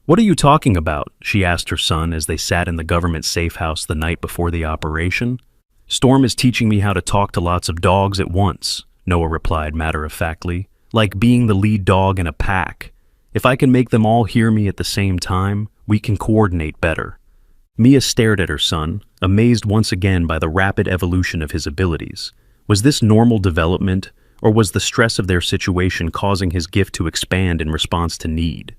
What are you talking about? She asked her son as they sat in the government safe house the night before the operation. Storm is teaching me how to talk to lots of dogs at once, Noah replied matter-of-factly, like being the lead dog in a pack. If I can make them all hear me at the same time, we can coordinate better. Mia stared at her son, amazed once again by the rapid evolution of his abilities. Was this normal development, or was the stress of their situation causing his gift to expand in response to need?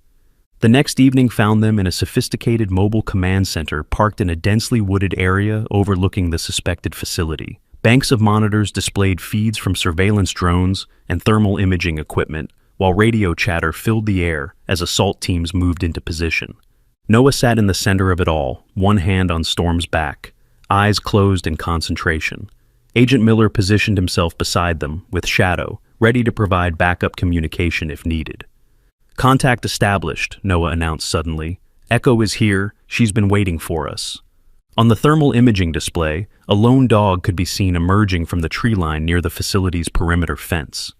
The next evening found them in a sophisticated mobile command center parked in a densely wooded area overlooking the suspected facility. Banks of monitors displayed feeds from surveillance drones and thermal imaging equipment, while radio chatter filled the air as assault teams moved into position. Noah sat in the center of it all, one hand on Storm's back, eyes closed in concentration. Agent Miller positioned himself beside them, with Shadow, ready to provide backup communication if needed. Contact established, Noah announced suddenly. Echo is here. She's been waiting for us. On the thermal imaging display, a lone dog could be seen emerging from the tree line near the facility's perimeter fence.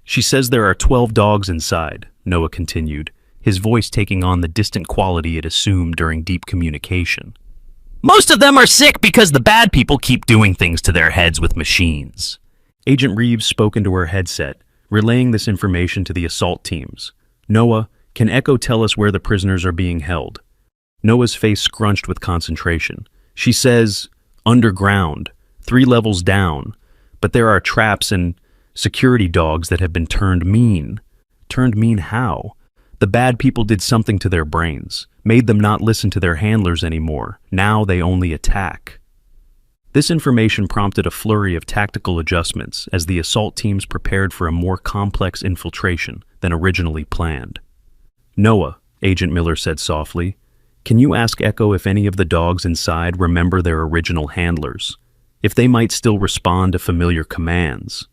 She says there are 12 dogs inside, Noah continued, his voice taking on the distant quality it assumed during deep communication. Most of them are sick because the bad people keep doing things to their heads with machines. Agent Reeves spoke into her headset, relaying this information to the assault teams. Noah, can Echo tell us where the prisoners are being held? Noah's face scrunched with concentration. She says, underground, 3 levels down, but there are traps and security dogs that have been turned mean. Turned mean how? The bad people did something to their brains, made them not listen to their handlers anymore. Now they only attack. This information prompted a flurry of tactical adjustments as the assault teams prepared for a more complex infiltration than originally planned. Noah, Agent Miller said softly, can you ask Echo if any of the dogs inside remember their original handlers? If they might still respond to familiar commands?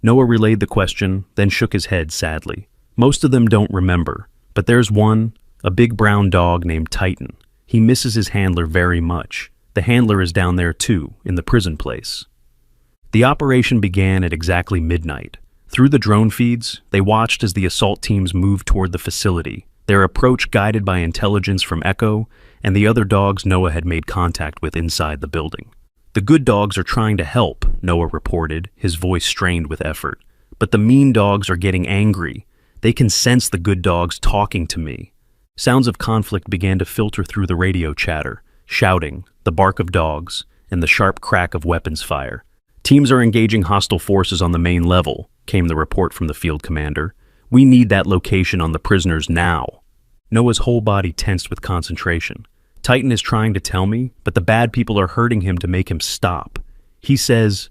Noah relayed the question, then shook his head sadly. Most of them don't remember, but there's one, a big brown dog named Titan. He misses his handler very much. The handler is down there too, in the prison place. The operation began at exactly midnight. Through the drone feeds, they watched as the assault teams moved toward the facility, their approach guided by intelligence from Echo and the other dogs Noah had made contact with inside the building. "The good dogs are trying to help," Noah reported, his voice strained with effort. "But the mean dogs are getting angry. They can sense the good dogs talking to me." Sounds of conflict began to filter through the radio chatter, shouting, the bark of dogs, and the sharp crack of weapons fire. "Teams are engaging hostile forces on the main level," came the report from the field commander. "We need that location on the prisoners now." Noah's whole body tensed with concentration. "Titan is trying to tell me, but the bad people are hurting him to make him stop. He says,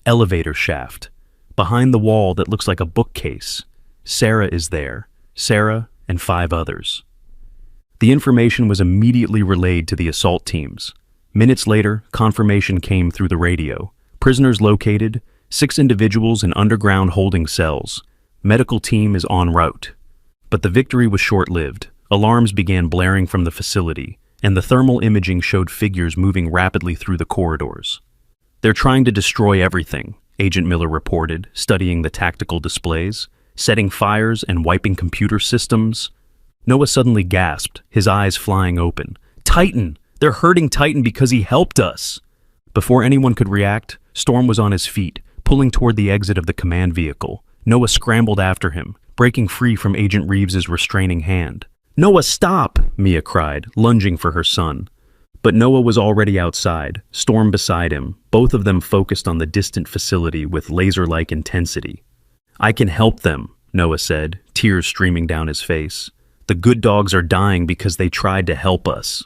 elevator shaft. Behind the wall that looks like a bookcase. Sarah is there. Sarah and 5 others." The information was immediately relayed to the assault teams. Minutes later, confirmation came through the radio. Prisoners located, 6 individuals in underground holding cells. Medical team is en route. But the victory was short-lived. Alarms began blaring from the facility, and the thermal imaging showed figures moving rapidly through the corridors. "They're trying to destroy everything," Agent Miller reported, studying the tactical displays, "setting fires and wiping computer systems." Noah suddenly gasped, his eyes flying open. "Titan! They're hurting Titan because he helped us!" Before anyone could react, Storm was on his feet, pulling toward the exit of the command vehicle. Noah scrambled after him, breaking free from Agent Reeves's restraining hand. "Noah, stop!" Mia cried, lunging for her son. But Noah was already outside, Storm beside him, both of them focused on the distant facility with laser-like intensity. "I can help them," Noah said, tears streaming down his face. "The good dogs are dying because they tried to help us."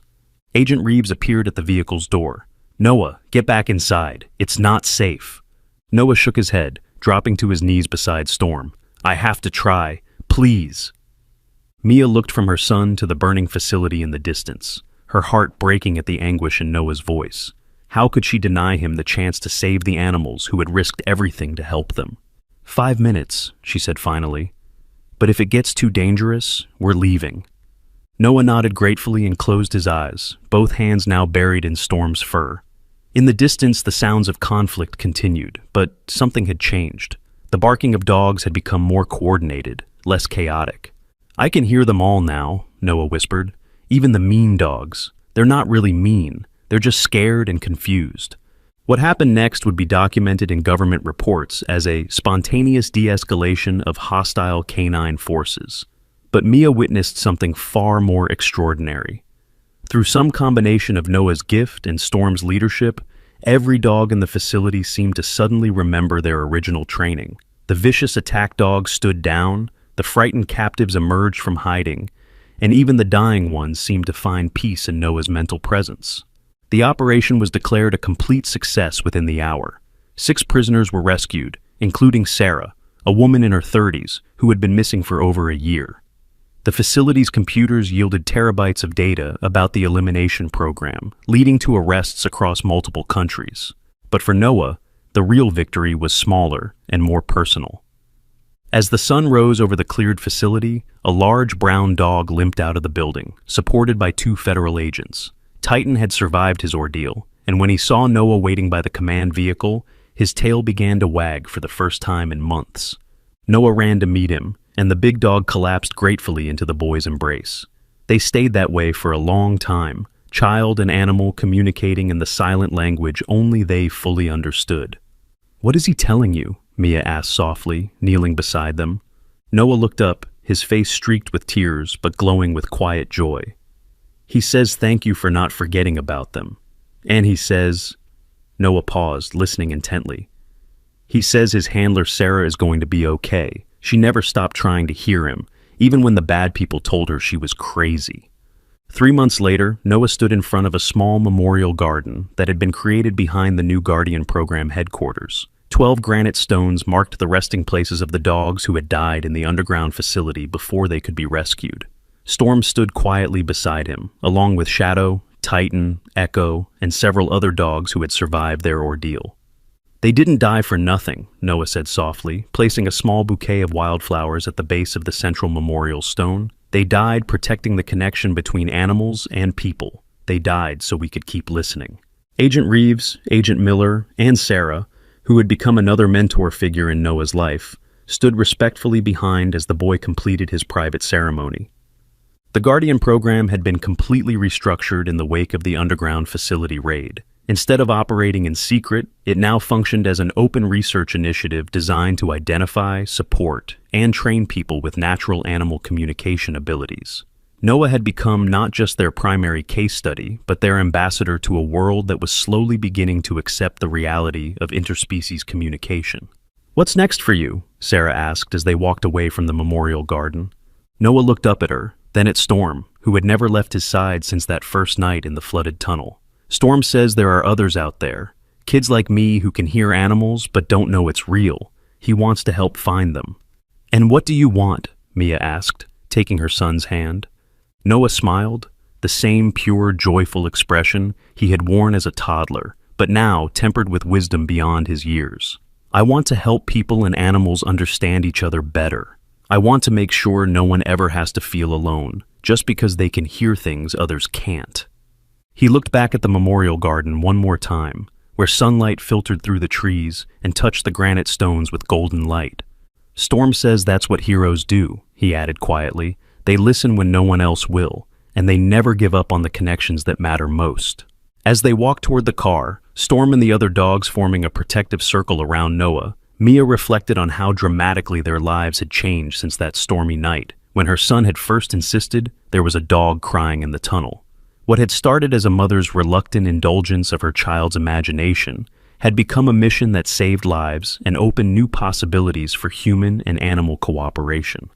Agent Reeves appeared at the vehicle's door. "Noah, get back inside. It's not safe." Noah shook his head, dropping to his knees beside Storm. "I have to try. Please." Mia looked from her son to the burning facility in the distance, her heart breaking at the anguish in Noah's voice. How could she deny him the chance to save the animals who had risked everything to help them? 5 minutes, she said finally. "But if it gets too dangerous, we're leaving." Noah nodded gratefully and closed his eyes, both hands now buried in Storm's fur. In the distance, the sounds of conflict continued, but something had changed. The barking of dogs had become more coordinated, less chaotic. "I can hear them all now," Noah whispered. "Even the mean dogs. They're not really mean. They're just scared and confused." What happened next would be documented in government reports as a spontaneous de-escalation of hostile canine forces. But Mia witnessed something far more extraordinary. Through some combination of Noah's gift and Storm's leadership, every dog in the facility seemed to suddenly remember their original training. The vicious attack dogs stood down, the frightened captives emerged from hiding, and even the dying ones seemed to find peace in Noah's mental presence. The operation was declared a complete success within the hour. 6 prisoners were rescued, including Sarah, a woman in her 30s who had been missing for over a year. The facility's computers yielded terabytes of data about the elimination program, leading to arrests across multiple countries. But for Noah, the real victory was smaller and more personal. As the sun rose over the cleared facility, a large brown dog limped out of the building, supported by 2 federal agents. Titan had survived his ordeal, and when he saw Noah waiting by the command vehicle, his tail began to wag for the first time in months. Noah ran to meet him, and the big dog collapsed gratefully into the boy's embrace. They stayed that way for a long time, child and animal communicating in the silent language only they fully understood. "What is he telling you?" Mia asked softly, kneeling beside them. Noah looked up, his face streaked with tears but glowing with quiet joy. "He says thank you for not forgetting about them. And he says..." Noah paused, listening intently. "He says his handler Sarah is going to be okay. She never stopped trying to hear him, even when the bad people told her she was crazy." 3 months later, Noah stood in front of a small memorial garden that had been created behind the new Guardian program headquarters. 12 granite stones marked the resting places of the dogs who had died in the underground facility before they could be rescued. Storm stood quietly beside him, along with Shadow, Titan, Echo, and several other dogs who had survived their ordeal. "They didn't die for nothing," Noah said softly, placing a small bouquet of wildflowers at the base of the central memorial stone. "They died protecting the connection between animals and people. They died so we could keep listening." Agent Reeves, Agent Miller, and Sarah, who had become another mentor figure in Noah's life, stood respectfully behind as the boy completed his private ceremony. The Guardian program had been completely restructured in the wake of the underground facility raid, Instead of operating in secret, it now functioned as an open research initiative designed to identify, support, and train people with natural animal communication abilities. Noah had become not just their primary case study, but their ambassador to a world that was slowly beginning to accept the reality of interspecies communication. "What's next for you?" Sarah asked as they walked away from the memorial garden. Noah looked up at her, then at Storm, who had never left his side since that first night in the flooded tunnel. "Storm says there are others out there, kids like me who can hear animals but don't know it's real. He wants to help find them." "And what do you want?" Mia asked, taking her son's hand. Noah smiled, the same pure, joyful expression he had worn as a toddler, but now tempered with wisdom beyond his years. "I want to help people and animals understand each other better. I want to make sure no one ever has to feel alone, just because they can hear things others can't." He looked back at the memorial garden one more time, where sunlight filtered through the trees and touched the granite stones with golden light. "Storm says that's what heroes do," he added quietly. "They listen when no one else will, and they never give up on the connections that matter most." As they walked toward the car, Storm and the other dogs forming a protective circle around Noah, Mia reflected on how dramatically their lives had changed since that stormy night, when her son had first insisted there was a dog crying in the tunnel. What had started as a mother's reluctant indulgence of her child's imagination had become a mission that saved lives and opened new possibilities for human and animal cooperation.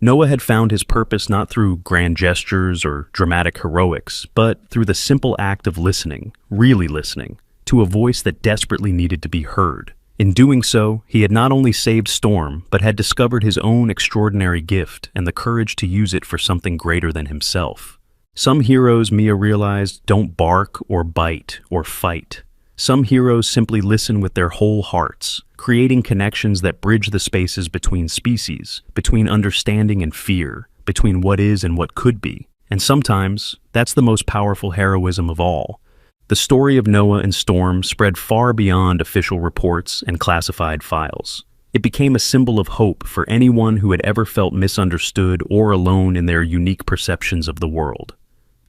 Noah had found his purpose not through grand gestures or dramatic heroics, but through the simple act of listening, really listening, to a voice that desperately needed to be heard. In doing so, he had not only saved Storm, but had discovered his own extraordinary gift and the courage to use it for something greater than himself. Some heroes, Mia realized, don't bark or bite or fight. Some heroes simply listen with their whole hearts, creating connections that bridge the spaces between species, between understanding and fear, between what is and what could be. And sometimes, that's the most powerful heroism of all. The story of Noah and Storm spread far beyond official reports and classified files. It became a symbol of hope for anyone who had ever felt misunderstood or alone in their unique perceptions of the world.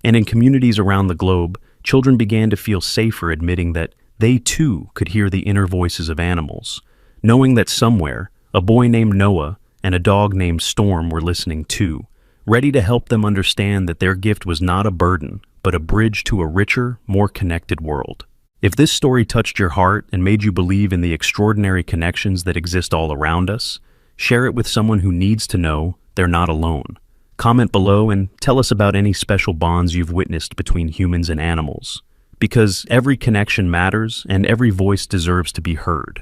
And in communities around the globe, children began to feel safer admitting that they too could hear the inner voices of animals, knowing that somewhere, a boy named Noah and a dog named Storm were listening too, ready to help them understand that their gift was not a burden, but a bridge to a richer, more connected world. If this story touched your heart and made you believe in the extraordinary connections that exist all around us, share it with someone who needs to know they're not alone. Comment below and tell us about any special bonds you've witnessed between humans and animals. Because every connection matters and every voice deserves to be heard.